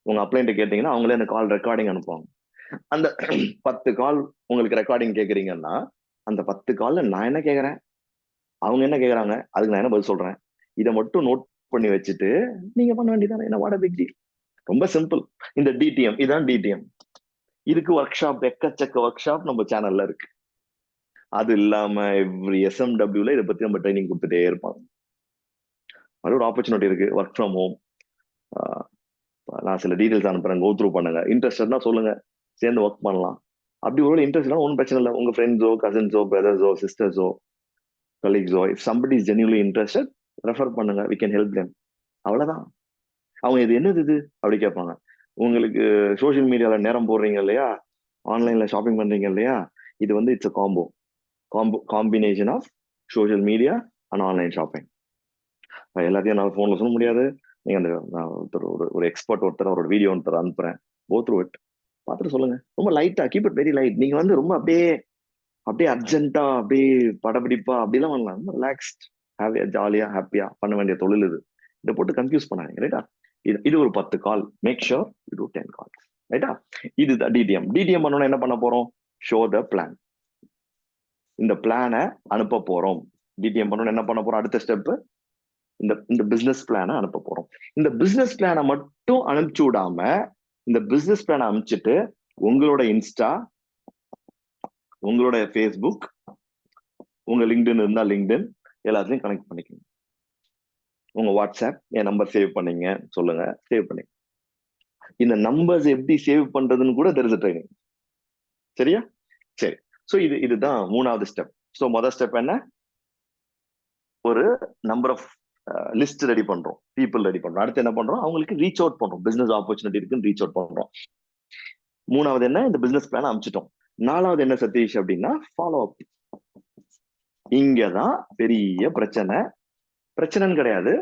உங்க அப்ளைன்ட்ட கேட்டீங்கன்னா அவங்களே அந்த கால் ரெக்கார்டிங் அனுப்புவாங்க. அந்த 10 கால் உங்களுக்கு ரெக்கார்டிங் கேக்குறீங்கன்னா, அந்த 10 கால்ல நான் என்ன கேக்குறேன், அவங்க என்ன கேக்குறாங்க, அதுக்கு நான் என்ன பதில் சொல்றேன், இதை மட்டும் நோட் பண்ணி வச்சுட்டு நீங்க பண்ண வேண்டியதானே. என்ன வாட் பிக் டீல், ரொம்ப சிம்பிள். இந்த டிடிஎம், இதான் டிடிஎம். இதுக்கு ஒர்க் ஷாப், எக்கச்சக்க ஒர்க் ஷாப் நம்ம சேனல்ல இருக்கு. அது இல்லாம எவ்ரி SMWல இதை பத்தி நம்ம ட்ரைனிங் கொடுத்துட்டே இருப்பாங்க. அது ஒரு ஆப்பர்ச்சுனிட்டி இருக்கு, ஒர்க் ஃப்ரம் ஹோம். நான் சில டீடைல்ஸ் அனுப்புறேன், கோ த்ரூ பண்ணுங்க. இன்ட்ரெஸ்டட்னா சொல்லுங்க, சேர்ந்து ஒர்க் பண்ணலாம். அப்படி ஒரு இன்ட்ரெஸ்ட் ஒன்றும் பிரச்சனை இல்லை. உங்க ஃப்ரெண்ட்ஸோ, கசின்ஸோ, பிரதர்ஸோ, சிஸ்டர்ஸோ, கலீக்ஸோ, if somebody is genuinely interested, refer பண்ணுங்க, வி கேன் ஹெல்ப் தெம். அவ்வளவுதான். அவங்க இது என்னது இது அப்படி கேட்பாங்க. உங்களுக்கு சோசியல் மீடியால நேரம் போடுறீங்க இல்லையா, ஆன்லைன்ல ஷாப்பிங் பண்றீங்க இல்லையா, இது வந்து it's combination of social media and online shopping. எல்லாத்தையும் நான் போன்ல சொல்ல முடியாது. நீங்க அந்த ஒரு எக்ஸ்பர்ட் ஒருத்தர் அவரோட வீடியோ ஒருத்தர் அனுப்புறேன், கோ த்ரூ இட், பார்த்துட்டு சொல்லுங்க. ரொம்ப லைட்டா, கீப் இட் வெரி லைட். நீங்க வந்து ரொம்ப அப்படியே அர்ஜென்ட்டா, அப்படியே படப்பிடிப்பா அப்படிலாம் பண்ணலாம். ரொம்ப ரிலாக்ஸ்ட், ஹாப்பியா, ஜாலியா, ஹாப்பியா பண்ண வேண்டிய தொழில் இது. இதை போட்டு கன்ஃபியூஸ் பண்ணாங்க, ரைட்டா? இது ஒரு 10 call. Make sure you do 10 calls, ரைட்டா? இதுதான் டிடிஎம். டிடிஎம் பண்ணோம்னா என்ன பண்ண போறோம்? Show the plan. இந்த பிளானை அனுப்ப போறோம். டிடிஎம் பண்ணோம்னா என்ன பண்ண போறோம்? அடுத்த ஸ்டெப், இந்த பிசினஸ் பிளானை அனுப்ப போறோம். இந்த பிசினஸ் பிளானை மட்டும் அனுப்பிச்சு விடாம, இந்த பிசினஸ் பிளானை அனுப்பிச்சிட்டு உங்களோட இன்ஸ்டா, உங்களோட ஃபேஸ்புக், உங்க லிங்க்டின் இருந்தா லிங்க்டின், எல்லாத்தையும் கனெக்ட் பண்ணிக்கணும். உங்க வாட்ஸ்அப், என் நம்பர் சேவ் பண்ணீங்க சொல்லுங்க, சேவ் பண்ணி இந்த நம்பர்ஸ் எப்படி சேவ் பண்றதுன்னு கூட தெரிஞ்ச ட்ரைனிங். சரியா? சரி. சோ இதுதான் 3வது ஸ்டெப். சோ முதல் ஸ்டெப் என்ன? ஒரு நம்பர் ஆஃப் லிஸ்ட் ரெடி பண்றோம், பீப்புள் ரெடி பண்றோம். அடுத்து என்ன பண்றோம்? அவங்களுக்கு ரீச் அவுட் பண்றோம், பிசினஸ் ஆப்பர்ச்சுனிட்டி இருக்குன்னு ரீச் அவுட் பண்றோம். 3வது என்ன? இந்த பிசினஸ் பிளான் அமைச்சிட்டோம். 4வது என்ன சதீஷ் அப்படின்னா, ஃபாலோ அப். இங்கதான் பெரிய பிரச்சனைன்னு கிடையாது,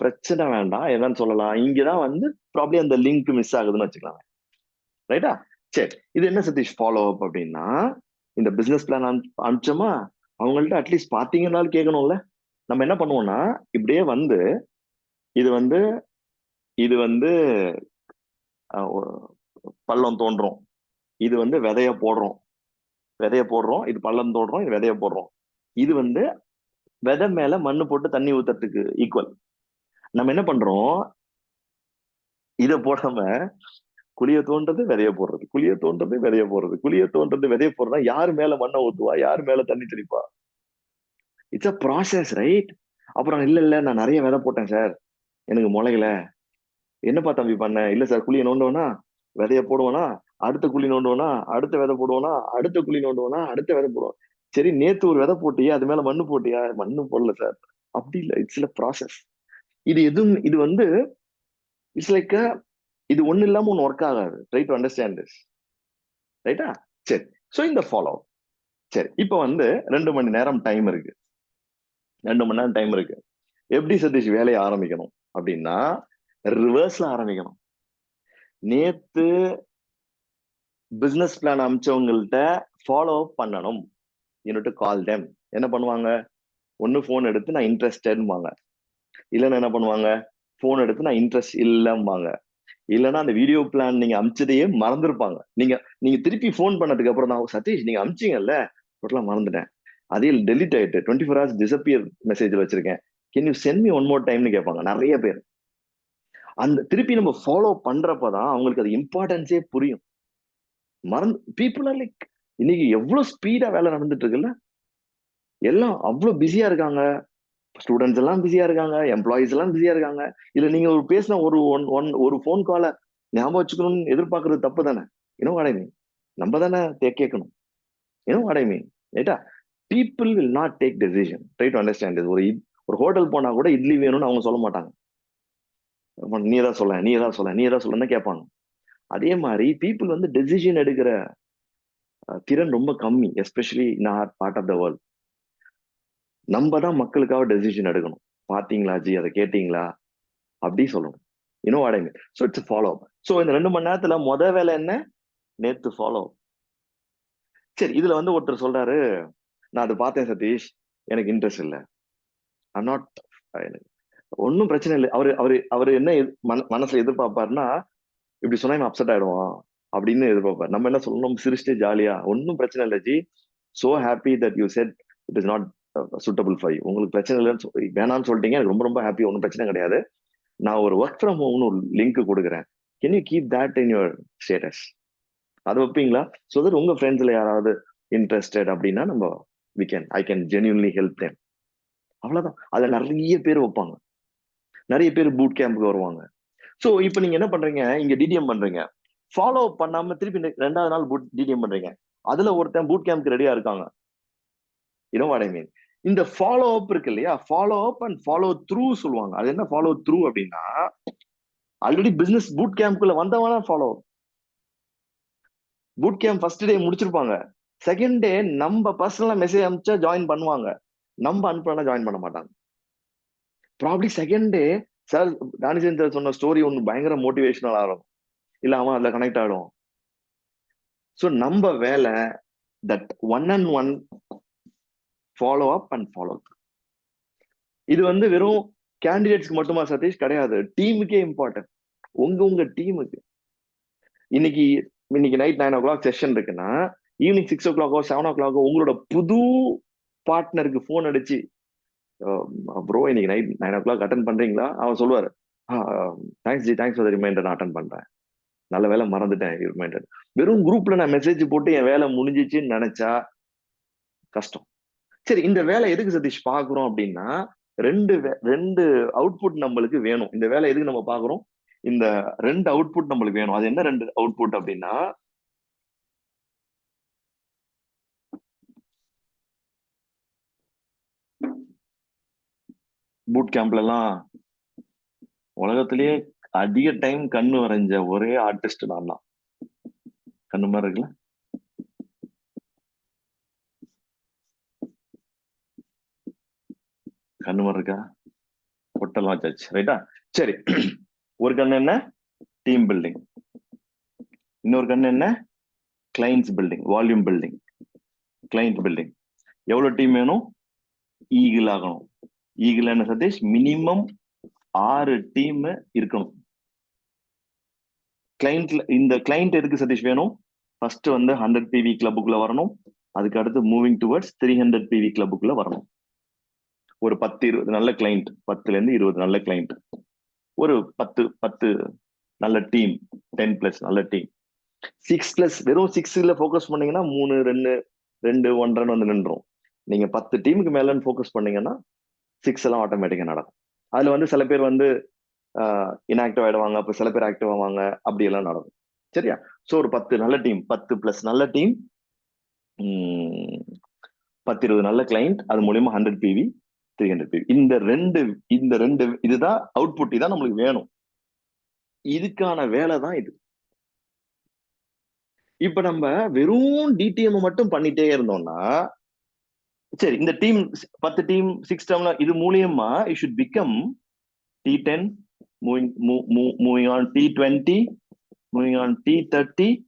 பிரச்சனை வேண்டாம், என்னன்னு சொல்லலாம். இங்கதான் வந்து ப்ராப்ளி அந்த லிங்க் மிஸ் ஆகுதுன்னு வச்சுக்கலாம், ரைட்டா? சரி, இது என்ன சதீஷ் ஃபாலோ அப் அப்படின்னா, இந்த பிசினஸ் பிளான் அனுப்பிச்சோமா, அவங்கள்ட்ட அட்லீஸ்ட் பாத்தீங்கன்னாலும் கேட்கணும்ல. நம்ம என்ன பண்ணுவோம்னா, இப்படியே வந்து இது வந்து பள்ளம் தோன்றோம், இது வந்து விதைய போடுறோம், இது பள்ளம் தோன்றோம், இது விதைய போடுறோம். இது வந்து விதை மேல மண்ணு போட்டு தண்ணி ஊத்துறதுக்கு ஈக்குவல். நம்ம என்ன பண்றோம், இதை போடாம குழிய தோன்றது விதைய போடுறது, குழிய தோன்றது விதைய போடுறது, குழிய தோன்றது விதைய போடுறதா, யாரு மேல மண்ணை ஊத்துவா, யாரு மேல தண்ணி தெளிப்பா? It's a process, right? அப்புறம் இல்ல நான் நிறைய விதை போட்டேன் சார், எனக்கு முளைக்கல. என்னப்பா தம்பி பண்ண? இல்ல சார், குழியை நோண்டுவனா, விதைய போடுவானா, அடுத்த குழி நோண்டுவனா, அடுத்த விதை போடுவானா, அடுத்த குழி நோண்டுவனா, அடுத்த விதை போடுவான். சரி, நேத்து ஒரு விதை போட்டியா, அது மேல மண்ணு போட்டியா? மண்ணு போடல சார். அப்படி இல்ல, இட்ஸ் ப்ராசஸ். இது வந்து இட்ஸ் லைக், இது ஒண்ணு இல்லாம ஒண்ணு ஒர்க் ஆகாது. ட்ரை டு அண்டர்ஸ்டாண்ட் திஸ், ரைட்டா? சரி. சோ இந்த ஃபாலோ. சரி, இப்ப வந்து 2 மணி நேரம் டைம் இருக்கு. 2 மணி நேரம் டைம் இருக்கு. எப்படி சதீஷ் வேலையை ஆரம்பிக்கணும் அப்படின்னா, ரிவர்ஸ்ல ஆரம்பிக்கணும். நேத்து பிசினஸ் பிளான் அமிச்சவங்கள்ட்ட ஃபாலோ அப் பண்ணணும். யூனிட் கால் தெம். என்ன பண்ணுவாங்க? ஒன்னு போன் எடுத்து நான் இன்ட்ரெஸ்டட்பாங்க, இல்லைன்னா என்ன பண்ணுவாங்க? போன் எடுத்து நான் இன்ட்ரெஸ்ட் இல்லம்பாங்க, இல்லைன்னா அந்த வீடியோ பிளான் நீங்க அமிச்சதையே மறந்துருப்பாங்க. நீங்க நீங்க திருப்பி போன் பண்ணதுக்கு அப்புறம் தான், சதீஷ் நீங்க அமிச்சீங்கல்ல, டோட்டலா மறந்துட்டேன், அதே டெலிட் ஆயிட்டு 24 hours டிசப்பியர் மெசேஜ் வச்சிருக்கேன், can you send me one more டைம்னு கேட்பாங்க நிறைய பேர். அந்த திருப்பி நம்ம ஃபாலோ பண்றப்பதான் அவங்களுக்கு அது இம்பார்ட்டன்ஸே புரியும். மறந்து பீப்புள் ஆர் லைக், இன்னைக்கு எவ்வளவு ஸ்பீடா வேலை நடந்துட்டு இருக்குல்ல, எல்லாம் அவ்வளவு பிஸியா இருக்காங்க. ஸ்டூடெண்ட்ஸ் எல்லாம் பிஸியா இருக்காங்க, எம்ப்ளாயிஸ் எல்லாம் பிஸியா இருக்காங்க. இல்ல நீங்க ஒரு பேசின ஒரு போன் காலை ஞாபகம் வச்சுக்கணும்னு எதிர்பார்க்கறது தப்பு தானே? இன்னும் அடைமை நம்ம தானே கேட்கணும். இன்னும் அடைமை ரைட்டா? People will not take decision. Try to understand. ஒரு ஹோட்டல் போனா கூட இட்லி வேணும்னு அவங்க சொல்ல மாட்டாங்க. நீ ஏதாவது சொல்ல, நீ ஏதாவது சொல்ல, நீ ஏதாவது சொல்லன்னு கேட்பாங்க. அதே மாதிரி பீப்புள் வந்து டெசிஷன் எடுக்கிற திறன் ரொம்ப கம்மி, especially in our part of the world. நம்ம தான் மக்களுக்காக டெசிஷன் எடுக்கணும். பாத்தீங்களா ஜி, அதை கேட்டீங்களா, அப்படி சொல்லணும். இன்னும் அடைமை. So it's follow up. So இந்த 2 மணி நேரத்துல வேலை என்ன? நேத்து ஃபாலோ அப். சரி, இதுல வந்து ஒருத்தர் சொல்றாரு, நான் அதை பார்த்தேன் சதீஷ், எனக்கு இன்ட்ரெஸ்ட் இல்லை, ஐம் நாட், ஒன்னும் பிரச்சனை இல்லை. அவரு அவரு அவரு என்ன மனசுல எதிர்பார்ப்பாருன்னா, இப்படி சொன்னா இவன் அப்செட் ஆயிடுவான் அப்படின்னு எதிர்பார்ப்பாரு. நம்ம என்ன சொல்லணும்? சிரிச்சுட்டு ஜாலியா, ஒன்னும் பிரச்சனை இல்லை G, so happy that you said it is not suitable for you. உங்களுக்கு பிரச்சனை இல்லைன்னு வேணாம்னு சொல்லிட்டீங்க, எனக்கு ரொம்ப ரொம்ப ஹாப்பி, ஒன்றும் பிரச்சனை கிடையாது. நான் ஒரு ஒர்க் ஃப்ரம் ஹோம்னு ஒரு லிங்க் கொடுக்குறேன், can you keep that in your status? அது வைப்பீங்களா? ஸோ தட் உங்க ஃப்ரெண்ட்ஸ்ல யாராவது இன்ட்ரெஸ்டட் அப்படின்னா நம்ம I can genuinely help them. அவ்வளவுதான். அதுல நிறைய பேர் வைப்பாங்க, நிறைய பேர் பூட் கேம்புக்கு வருவாங்க. ஸோ இப்போ நீங்க என்ன பண்றீங்க? இங்க டிடிஎம் பண்றீங்க, ஃபாலோ அப் பண்ணாம திருப்பி 2வது நாள் டிடிஎம் பண்றீங்க. அதுல ஒருத்தன் பூட் கேம்ப்க்கு ரெடியா இருக்காங்க. You know what I mean? இந்த ஃபாலோ அப் இருக்கு இல்லையா, follow up and follow through சொல்லுவாங்க. அது என்ன ஃபாலோ த்ரூ அப்படின்னா, ஆல்ரெடி பிசினஸ் பூட் கேம்ப்குள்ள வந்தவனா follow. Boot camp first day முடிச்சிருப்பாங்க, செகண்ட் டே நம்ம பர்சனலா மெசேஜ் அனுப்பிச்சா ஜாயின் பண்ணுவாங்க, நம்ம அனுப்பினா ஜாயின் பண்ண மாட்டாங்க. ப்ராப்ளி செகண்ட் டே சார் தானிசன் சார் சொன்ன ஸ்டோரி ஒன்று பயங்கர மோட்டிவேஷனல் ஆகும், இல்ல அவன் அதுல கனெக்ட் ஆகிடும். ஸோ நம்ம வேலை that one and one follow up and follow. இது வந்து வெறும் கேண்டிடேட்ஸ்க்கு மட்டுமா சதீஷ்? கிடையாது, டீமுக்கே இம்பார்ட்டன்ட். உங்க டீமுக்கு இன்னைக்கு நைட் 9 o'clock செஷன் இருக்குன்னா, ஈவினிங் 6 o'clock 7 o'clock உங்களோட புது பார்ட்னருக்கு போன் அடிச்சு, ப்ரோ இன்னைக்கு நைட் 9 o'clock அட்டன் பண்றீங்களா? அவன் சொல்லுவாரு, thanks G, thanks for the reminder, நான் அட்டன் பண்றேன், நல்ல வேலை மறந்துட்டேன் ரிமைண்டர். வெறும் குரூப்ல நான் மெசேஜ் போட்டு என் வேலை முடிஞ்சிச்சுன்னு நினைச்சா கஷ்டம். சரி, இந்த வேலை எதுக்கு சதீஷ் பாக்குறோம் அப்படின்னா, ரெண்டு அவுட்புட் நம்மளுக்கு வேணும். இந்த வேலை எதுக்கு நம்ம பாக்குறோம்? இந்த 2 அவுட்புட் நம்மளுக்கு வேணும். அது என்ன 2 அவுட்புட் அப்படின்னா, பூட் கேம்ப்ல எல்லாம் உலகத்திலேயே அதிக டைம் கண்ணு வரைஞ்ச ஒரே ஆர்டிஸ்ட் நான் தான். கண்ணு மாதிரி இருக்குல்ல, கண்ணு மாதிரி இருக்கா? பொட்டெல்லாம் வச்சாச்சு ரைட்டா? சரி, ஒரு கண்ணு என்ன? Team building. இன்னொரு கண்ணு என்ன? Clients building, volume building, client building. எவ்வளவு டீம் வேணும்? ஈகிள் ஆகணும். ஈகிள் என்ன சதீஷ்? மினிமம் 6 டீம் இருக்கணும். கிளைண்ட்ல இந்த கிளைண்ட் எதுக்கு சதீஷ் வேணும்? ஃபர்ஸ்ட் வந்து 100 PV கிளப்புக்குள்ள வரணும், அதுக்கு அடுத்து மூவிங் டுவர்ட்ஸ் 300 PV கிளப்புக்குள்ள வரணும். ஒரு 10-20 நல்ல கிளைண்ட், 10ல இருந்து 20 நல்ல கிளைண்ட், ஒரு 10 நல்ல டீம், 10+ நல்ல டீம். 6+ வெறும் 6ல போக்கஸ் பண்ணீங்கன்னா 3 2 1 ரன் வந்து நின்றோம். நீங்க 10 டீமுக்கு மேலன்னு போக்கஸ் பண்ணீங்கன்னா 6 எல்லாம் ஆட்டோமேட்டிக்கா நடக்கும். அதுல வந்து சில பேர் வந்து இன்ஆக்டிவ் ஆயிடுவாங்க, அப்ப சில பேர் ஆக்டிவ் ஆவாங்க, அப்படி எல்லாம் நடக்கும். சரியா? சோ ஒரு 10 நல்ல டீம், 10+ நல்ல டீம், 10-20 நல்ல கிளைண்ட், அது மூலியமா 100 PV 300 PV. இந்த ரெண்டு இதுதான் அவுட்புட், இதான் நம்மளுக்கு வேணும். இதுக்கான வேலை தான் இது. இப்ப நம்ம வெறும் டிடிஎம் மட்டும் பண்ணிட்டே இருந்தோம்னா, சரி இந்த டீம் 10 டீம் 6 டீம்ல இது மூலியமா you should become T10 moving on T20, moving on T30,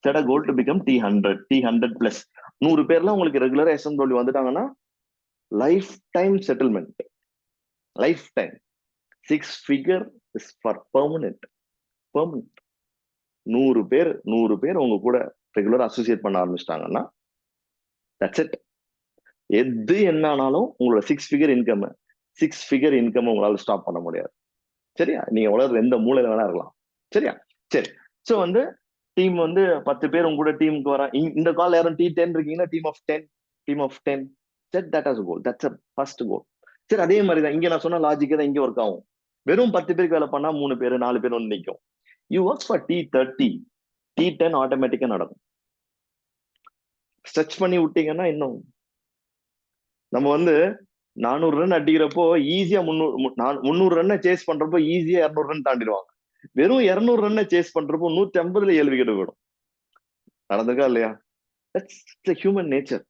set a goal to become T100, T100 plus. 100 பேர்லாம் உங்களுக்கு ரெகுலரா SMW வந்துட்டாங்கன்னா life time settlement, life time. 6 figure is for permanent. 100 பேர் உங்க கூட ரெகுலரா அசோசியேட் பண்ண ஆரம்பிச்சிட்டாங்கன்னா தட்ஸ் இட். எது என்ன ஆனாலும் உங்களோட 6 figure இன்கம் உங்களால ஸ்டாப் பண்ண முடியாது. சரியா? நீங்க உலகத்துல எந்த மூலையில வேணா இருக்கலாம். சரியா? சரி. சோ வந்து டீம் வந்து 10 பேர் உங்க கூட டீமுக்கு வர. இந்த கால் யாரும் T10 இருக்கீங்கன்னா team of 10 set that as a goal. that's a first goal. சரி, அதே மாதிரி தான் இங்க நான் சொன்ன லாஜிக்கே தான் இங்க ஒர்க் ஆகும். வெறும் 10 பேருக்கு வேலை பண்ணா 3 பேர் 4 பேர் வந்து நிற்கும். You work for T30, T10 ஆட்டோமேட்டிக்கா நடக்கும். ஸ்ட்ரெச் பண்ணி விட்டீங்கன்னா இன்னும் நம்ம வந்து 400 ரன் அடிக்கிறப்போ ஈஸியா 300 ரன்னை சேஸ் பண்றப்போ ஈஸியா 200 ரன் தாண்டிடுவாங்க. வெறும் 200 ரன்னை சேஸ் பண்றப்போ 150ல 7 விக்கெட் விடும். நடந்திருக்கா இல்லையா? That's human nature.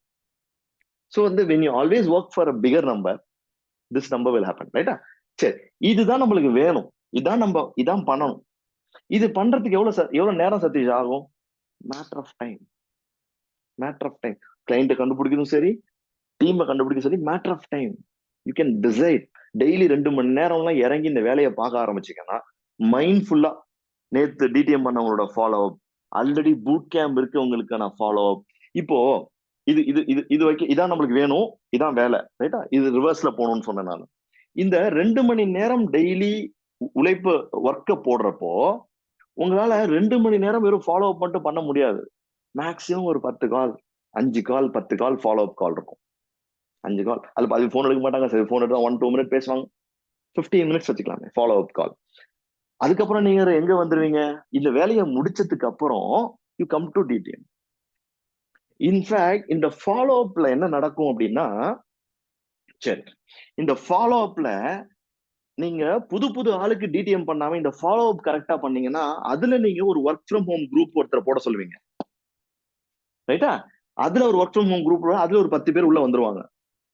ஸோ வந்து when you always work for a bigger number, this number will happen, ரைட்டா? சரி, இதுதான் நம்மளுக்கு வேணும், இதான் பண்ணணும். இது பண்றதுக்கு எவ்வளவு நேரம் சதீஷ் ஆகும்? Matter of time. கிளைண்ட்டை கண்டுபிடிக்கிறதும் சரி, டீமை கண்டுபிடிக்க சரி, matter of time. You can decide. Daily 2 மணி நேரம்லாம் இறங்கி இந்த வேலையை பார்க்க ஆரம்பிச்சீங்கன்னா மைண்ட்ஃபுல்லா நேத்து டிடிஎம் பண்ணவங்களோட follow up, already boot camp இருக்கு உங்களுக்கான ஃபாலோ அப். இப்போ இது இது இது இது வைக்க இதான் நம்மளுக்கு வேணும், இதான் வேலை, ரைட்டா? இது ரிவர்ஸ்ல போகணும்னு சொன்னேன் நான். இந்த 2 மணி நேரம் டெய்லி உழைப்பு ஒர்க்க போடுறப்போ உங்களால 2 மணி நேரம் வெறும் ஃபாலோ அப் மட்டும் பண்ண முடியாது. மேக்சிமம் ஒரு 10 கால், 5 கால், 10 கால் ஃபாலோ அப் கால் இருக்கும். 5 கால். அது போன் எடுக்க மாட்டாங்க. சரி, போன் எடுத்தா 1-2 மினிட் பேசுவாங்க. 15 மினிட்ஸ் வச்சுக்கலாமே ஃபாலோ அப் கால். அதுக்கப்புறம் நீங்க எங்க வந்துருவீங்க? இந்த வேலையை முடிச்சதுக்கு அப்புறம் you come to TDM. In fact இந்த ஃபாலோ அப்ல என்ன நடக்கும் அப்படின்னா, சரி, இந்த ஃபாலோ அப்ல நீங்க புது ஆளுக்கு டிடிஎம் பண்ணாம இந்த ஃபாலோ அப் கரெக்டா பண்ணீங்கன்னா அதுல நீங்க ஒரு ஒர்க் ஃப்ரம் ஹோம் குரூப் ஒருத்தர் போட சொல்லுவீங்க, ரைட்டா? அதுல ஒரு ஒர்க் ஃப்ரம் ஹோம் குரூப், அதுல ஒரு 10 பேர் உள்ள வந்துருவாங்க.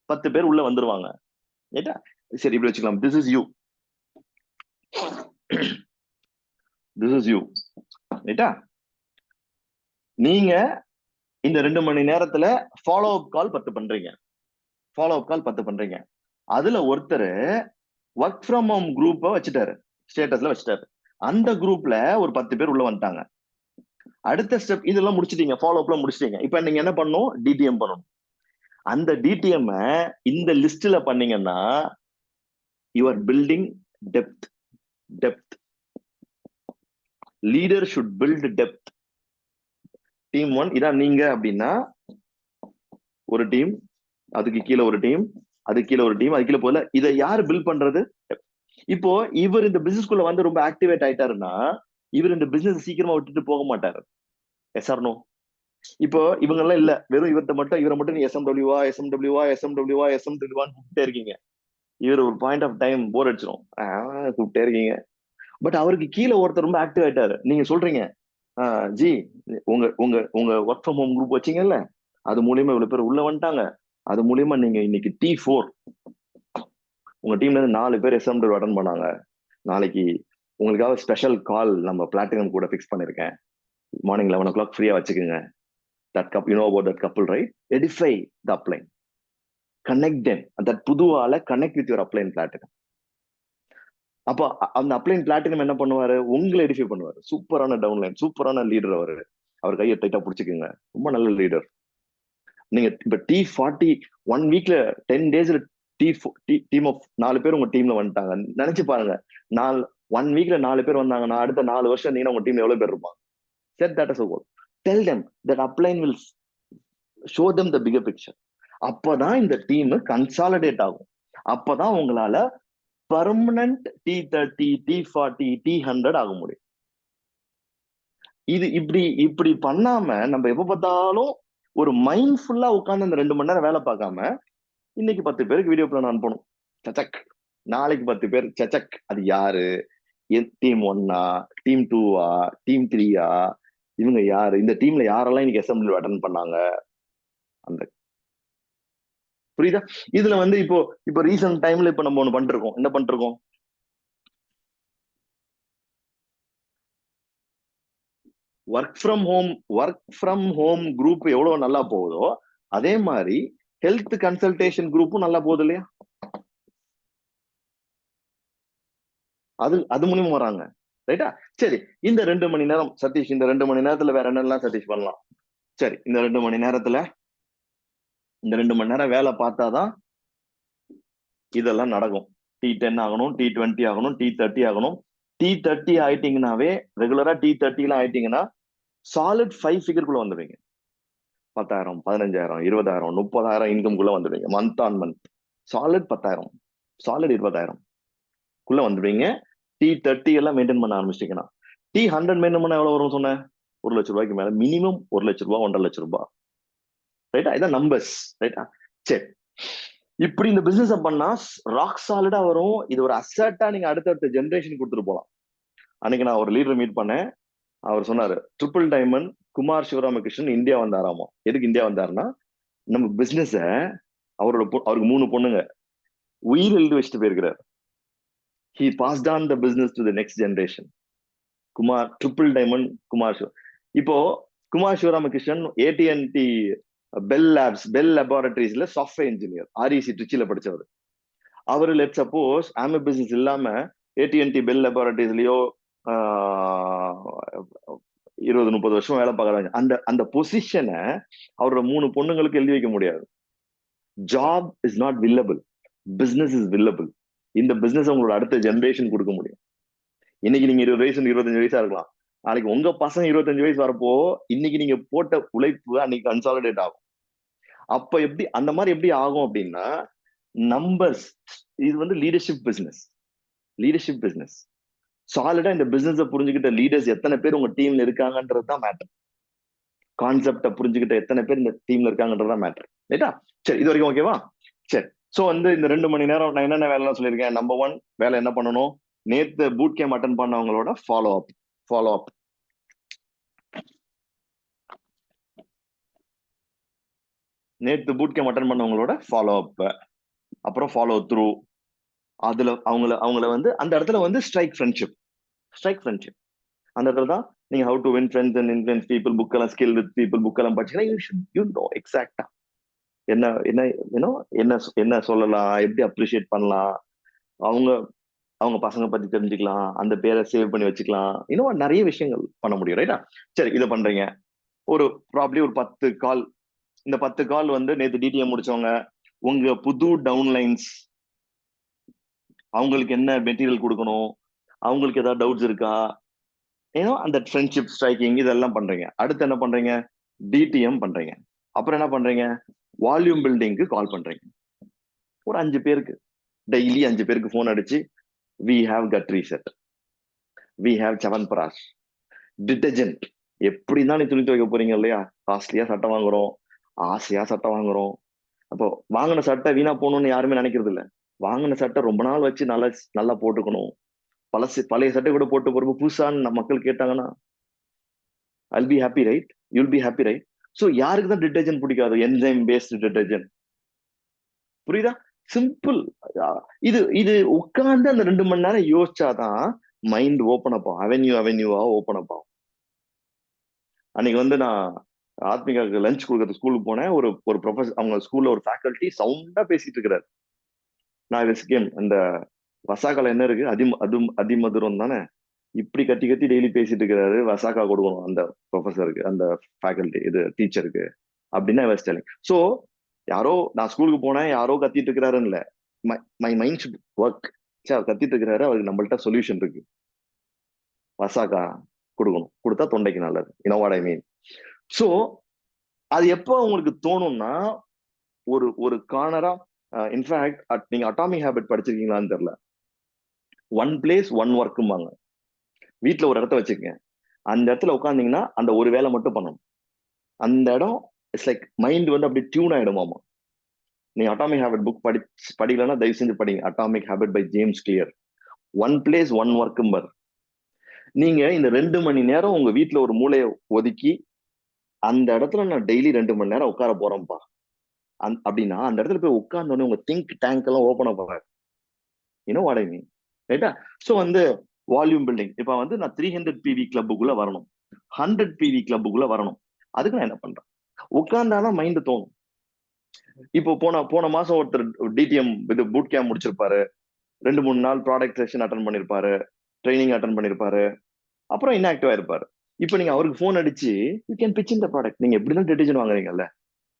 10 பேர் உள்ள வந்துருவாங்க, ரைட்டா? சரி, இப்படி வச்சுக்கலாம். திஸ் இஸ் யூ, ரைட்டா? நீங்க இந்த 2 மணி நேரத்துல ஃபாலோ அப் கால் 10 பண்றீங்க. அதுல ஒருத்தர் ஒர்க் ஃப்ரம் ஹோம் குரூப்பை வச்சுட்டாரு, ஸ்டேட்டஸ்ல வச்சுட்டாரு. அந்த குரூப்ல ஒரு 10 பேர் உள்ள வந்துட்டாங்க. அடுத்த ஸ்டெப் இதெல்லாம் முடிச்சிட்டீங்க, ஃபாலோ அப்லாம் முடிச்சிட்டீங்க. இப்ப நீங்க என்ன பண்ணணும்? டிடிஎம் பண்ணணும். அந்த டிடிஎம் இந்த லிஸ்ட்ல பண்ணீங்கன்னா you are building depth. Leader should build depth. Team 1 இதான் நீங்க அப்படின்னா ஒரு டீம், அதுக்கு கீழே ஒரு டீம், அதுக்கு கீழே ஒரு டீம், அதுக்கு கீழே போல. இதை யாரு பில்ட் பண்றது? இப்போ இவர் இந்த பிசினஸ்குள்ள வந்து ரொம்ப ஆக்டிவேட் ஆயிட்டாருன்னா இவர் இந்த பிசினஸ் சீக்கிரமா விட்டுட்டு போக மாட்டாரு. Yes or no? இப்போ இவங்க எல்லாம் இல்ல, வெறும் இவரை மட்டும் நீ எஸ்எம்டபிள்யூவான்னு கூப்பிட்டே இருக்கீங்க. இவர் ஒரு பாயிண்ட் ஆஃப் டைம் போர் அடிச்சிடும், கூப்பிட்டே இருக்கீங்க. பட் அவருக்கு கீழே ஒருத்தர் ரொம்ப ஆக்டிவ் ஆயிட்டாரு. நீங்க சொல்றீங்க, ஜி உங்க உங்க உங்க ஒர்க் ஃப்ரம் ஹோம் குரூப் வச்சீங்கல்ல, அது மூலியமா இவ்வளவு பேர் உள்ள வந்துட்டாங்க. அது மூலியமா நீங்க இன்னைக்கு T4 உங்க டீம்ல இருந்து 4 பேர் எஸ்எம்டபிள்யூ அட்டன் பண்ணாங்க. நாளைக்கு உங்களுக்காக ஸ்பெஷல் கால் நம்ம பிளாட்டினம் கூட ஃபிக்ஸ் பண்ணிருக்கேன். மார்னிங் 11 o'clock ஃப்ரீயா வச்சுக்கோங்க. That couple, you know about that couple, right? Edify the upline. Connect them. That புது ஆளை connect with your upline platinum. அப்போ அந்த அப்ளைன் பிளாட்டினம் என்ன பண்ணுவாரு? உங்களை எடிஃபை பண்ணுவாரு. சூப்பரான டவுன்லைன், சூப்பரான லீடர் அவரு. அவர் கையை டைட்டா பிடிச்சிக்கோங்க, ரொம்ப நல்ல லீடர். நீங்க இப்ப T40 1 வீக்ல 10 daysல டீம் ஆஃப் 4 பேர் உங்க டீம்ல வந்துட்டாங்க. நினைச்சு பாருங்க, 1 வீக்ல 4 பேர் வந்தாங்கன்னா அடுத்த 4 வருஷம் நீங்க உங்க டீம்ல எவ்வளவு பேர் இருப்பாங்க? Set that as a goal. Tell them that upline will show them the bigger picture. அப்பதான் இந்த டீம் கன்சாலிடேட் ஆகும். அப்பதான் உங்களால பர்மனன்ட் T30, T40, T100 ஆக முடியும். இது இப்படி பண்ணாம நம்ம எப்ப பார்த்தாலும் ஒரு மைண்ட்ஃபுல்லா உட்கார்ந்து அந்த 2 மணி நேரம் வேலை பார்க்காம இன்னைக்கு 10 பேருக்கு வீடியோ பிளான் அனுப்பணும், சச்சக். நாளைக்கு 10 பேர், சச்சக். அது யாரு? டீம் 1ஆ, டீம் 2ஆ, டீம் 3ஆ? இவங்க யாரு? இந்த டீம்ல யாரெல்லாம் இன்னைக்கு அசம்பிளி அட்டன் பண்ணாங்க? அந்த புரியுதா? இதுல வந்து இப்போ ரீசன்ட் டைம்ல இப்ப நம்ம ஒண்ணு பண்ணிருக்கோம். என்ன பண்ணிருக்கோம்? ஒர்க் ஃப்ரம் ஹோம் குரூப் எவ்வளவு நல்லா போகுதோ அதே மாதிரி ஹெல்த் கன்சல்டேஷன் குரூப்பும் நல்லா போகுது இல்லையா? அது மூலியமா வராங்க. ரைட்டா? சரி, இந்த 2 மணி நேரம் சதீஷ், இந்த 2 மணி நேரத்துல வேற என்னெல்லாம் சதீஷ் பண்ணலாம்? சரி, இந்த 2 மணி நேரத்துல இந்த 2 மணி நேரம் வேலை பார்த்தாதான் இதெல்லாம் நடக்கும். T10 ஆகணும், T20 ஆகணும், T30 ஆகணும். T30 ஆயிட்டீங்கன்னாவே, ரெகுலரா T30 எல்லாம் ஆயிட்டீங்கன்னா சாலிட் 5 ஃபிகருக்குள்ள வந்துடுவீங்க. 10,000, 15,000, 20,000, 30,000 இன்கம்குள்ள வந்துடுவீங்க. Month on month solid 10,000, solid 20,000 குள்ள வந்துடுவீங்க. T30 எல்லாம் மெயின்டைன் பண்ண ஆரம்பிச்சிட்டீங்கன்னா. T100 மெயின்டைன் பண்ண எவ்வளவு வரும் சொன்னேன்? 1 லட்சம் ரூபாய்க்கு மேல மினிமம் 1 லட்சம் ரூபாய், 1.5 லட்சம் ரூபாய். ரைட்டா? இதான் நம்பர்ஸ். ரைட்டா? சரி, இப்படி இந்த பிசினஸ் பண்ணா ராக் சாலிடா வரும். இது ஒரு அசட்டா நீங்க அடுத்தடுத்த ஜெனரேஷன் கொடுத்துட்டு போலாம். அன்னைக்கு நான் ஒரு லீடர் மீட் பண்ணேன். அவர் சொன்னாரு, ட்ரிபிள் டைமண்ட் குமார் சிவராமகிருஷ்ணன் இந்தியா வந்தாராமா. எதுக்கு இந்தியா வந்தாருன்னா, நம்ம பிசினஸ அவருக்கு 3 பொண்ணுங்க, உயிர் எழுதி வச்சுட்டு போயிருக்கிறார். He passed on the business to the next generation. Kumar triple diamond Kumar இப்போ குமார் சிவராமகிருஷ்ணன் AT&T பெல் லேபரட்டரிஸ்ல சாஃப்ட்வேர் இன்ஜினியர், REC திருச்சியில படிச்சவர். அவரு லெட் சப்போஸ் ஆம பிசினஸ் இல்லாம AT&T பெல் லேபரட்டரிஸ்லயோ 20-30 வருஷம் வேலை பார்க்கறாங்க. அந்த பொசிஷனை அவரோட 3 பொண்ணுங்களுக்கு எழுதி வைக்க முடியாது. Job is not willable, business is willable. இந்த பிசினஸ் உங்களோட அடுத்த ஜெனரேஷன் கொடுக்க முடியும். இன்னைக்கு நீங்க 20 வயசு 25 வயசா இருக்கலாம். நாளைக்கு உங்க பசங்க 25 வயசு வரப்போ இன்னைக்கு நீங்க போட்ட உழைப்பு அன்னைக்கு கன்சாலிடேட் ஆகும். அப்ப எப்படி அந்த மாதிரி எப்படி ஆகும் அப்படின்னா, நம்பர்ஸ். இது வந்து லீடர்ஷிப் பிசினஸ். சாலிடா இந்த பிசினஸ் புரிஞ்சுக்கிட்ட லீடர்ஸ் எத்தனை பேர் உங்க டீம்ல இருக்காங்கன்றது தான் மேட்டர். கான்செப்ட புரிஞ்சுக்கிட்ட எத்தனை பேர் இந்த டீம்ல இருக்காங்கன்றது தான் மேட்டர். ரைட்டா? சரி, இது வரைக்கும் ஓகேவா? சரி, சோ வந்து இந்த 2 மணி நேரம் நான் என்னென்ன வேலை சொல்லியிருக்கேன். நம்பர் 1 வேலை என்ன பண்ணணும்? நேத்து பூட் கேம்ப் அட்டன் பண்ணவங்களோட ஃபாலோ அப். நேத்து பூட் கேம்ப் அட்டன் பண்ணவங்களோட ஃபாலோ அப், அப்புறம் ஃபாலோ த்ரூ. அதுல அவங்கள வந்து அந்த இடத்துல வந்து ஸ்ட்ரைக் ஃப்ரெண்ட்ஷிப். அந்த இடத்துல தான் நீங்க how to win friends and influence people book எல்லாம், ஸ்கில் வித் பீப்புள் புக் எல்லாம் படிச்சீங்கன்னா யூ நோ எக்ஸாக்டா என்ன என்ன யூனோ என்ன சொல்லலாம், எப்படி அப்ரிஷியேட் பண்ணலாம், அவங்க அவங்க பசங்க பத்தி தெரிஞ்சுக்கலாம், அந்த பேரை சேவ் பண்ணி வச்சுக்கலாம். இன்னும் நிறைய விஷயங்கள் பண்ண முடியும். ரைட்டா? சரி, இதை பண்றீங்க. ப்ராப்ளி ஒரு 10 கால். இந்த 10 கால் வந்து நேத்து DTM முடிச்சவங்க, உங்க புது டவுன்லைன்ஸ், அவங்களுக்கு என்ன மெட்டீரியல் கொடுக்கணும், அவங்களுக்கு ஏதாவது டவுட்ஸ் இருக்கா, ஏன்னா அந்த ஃப்ரெண்ட்ஷிப் ஸ்ட்ரைக்கிங் இதெல்லாம் பண்றீங்க. அடுத்து என்ன பண்றீங்க? DTM பண்றீங்க. அப்புறம் என்ன பண்றீங்க? வால்யூம் பில்டிங்க்கு கால் பண்றீங்க. ஒரு 5 பேருக்கு டெய்லி 5 பேருக்கு போன் அடிச்சு, we have cut reset, we have Chyawanprash detergent. எப்படிதான் நீ துணி துவைக்க போறீங்க இல்லையா? காஸ்ட்லியா சட்டை வாங்குறோம், ஆசையா சட்டை வாங்குறோம். அப்போ வாங்கின சட்டை வீணா போகணும்னு யாருமே நினைக்கிறது இல்ல. வாங்கின சட்டை ரொம்ப நாள் வச்சு நல்லா நல்லா போட்டுக்கணும். பழைய சட்டை கூட போட்டு போறப்ப புதுசான்னு மக்கள் கேட்டாங்கன்னா I'll be happy, right? You'll be happy, right? So யாருக்கு தான் டிட்டர்ஜென்ட் பிடிக்காது? Enzyme based detergent. புரியுதா? சிம்பிள். இது இது உட்கார்ந்து அந்த 2 மணி நேரம் யோசிச்சாதான் மைண்ட் ஓப்பன் அப் ஆகும். அவென்யூவா ஓப்பன் அப் ஆகும். அன்னைக்கு வந்து நான் ஆத்மிகாவுக்கு லஞ்ச் கொடுக்கறது ஸ்கூலுக்கு போனேன். ஒரு ப்ரொஃபசர், அவங்க ஸ்கூல்ல ஒரு ஃபேக்கல்டி சவுண்டா பேசிட்டு இருக்கிறாரு. நான் கேம் அந்த வசாக்கால என்ன இருக்கு? அதிமதுரம் தானே. இப்படி கத்தி கத்தி டெய்லி பேசிட்டு இருக்கிறாரு. வசாக்கா கொடுக்கணும் அந்த ப்ரொஃபசருக்கு, அந்த ஃபேக்கல்டி, இது டீச்சருக்கு அப்படின்னா ஸ்டெலிங். சோ யாரோ நான் ஸ்கூலுக்கு போனேன், யாரோ கத்திட்டு இருக்கிறாருன்னு இல்ல, my mind should work. Sir கத்திட்டு இருக்கிறாரு, அவருக்கு நம்மள்ட்ட சொல்யூஷன் இருக்கு. வசாக்கா கொடுக்கணும், கொடுத்தா தொண்டைக்கு நல்லது. You know what I mean? So அது எப்போ உங்களுக்கு தோணும்னா, ஒரு கார்னரா, இன்ஃபேக்ட் நீங்க அட்டாமிக் ஹேபிட் படிச்சிருக்கீங்களான்னு தெரியல. 1 பிளேஸ் 1 ஒர்க்கும்பாங்க. வீட்டுல ஒரு இடத்த வச்சுக்கங்க, அந்த இடத்துல உட்காந்தீங்கன்னா அந்த ஒரு வேலை மட்டும் பண்ணணும். அந்த இடம் இட்ஸ் லைக் மைண்ட் வந்து அப்படி டியூன் ஆயிடுமாமா. நீங்க அட்டாமிக் ஹேபிட் புக் படிக்கலன்னா தயவு செஞ்சு படிங்க. Atomic Habit by James Clear. 1 place 1 ஒர்க்கும்பர். நீங்க இந்த 2 மணி நேரம் உங்க வீட்டுல ஒரு மூலையை ஒதுக்கி, அந்த இடத்துல நான் டெய்லி 2 மணி நேரம் உட்கார போறேன்ப்பா அப்படின்னா, அந்த இடத்துல போய் உட்கார்ந்தோடனே உங்க திங்க் டேங்க் எல்லாம் ஓபன் அப் ஆகாது. யூ நோ வாட் ஐ மீன்? ரைட்டா? சோ வந்து வால்யூம் பில்டிங். இப்ப வந்து நான் 300 PV கிளப்புக்குள்ள வரணும். 100 பிவி கிளப்புக்குள்ள வரணும். அதுக்கு நான் என்ன பண்றேன்? உட்கார்ந்தாதான் மைண்ட் தோணும். இப்போ போன மாசம் ஒருத்தர் டிடிஎம் இது பூட் கேம்ப் முடிச்சிருப்பாரு, 2-3 நாள் ப்ராடக்ட் செஷன் அட்டன் பண்ணிருப்பாரு, ட்ரைனிங் அட்டன் பண்ணிருப்பாரு, அப்புறம் இன்ஆக்டிவா இருப்பாரு. இப்போ நீங்க அவருக்கு போன் அடிச்சு you can pitch in the product. நீங்க எப்படிதான் டிடர்ஜென்ட் வாங்குறீங்கல்ல,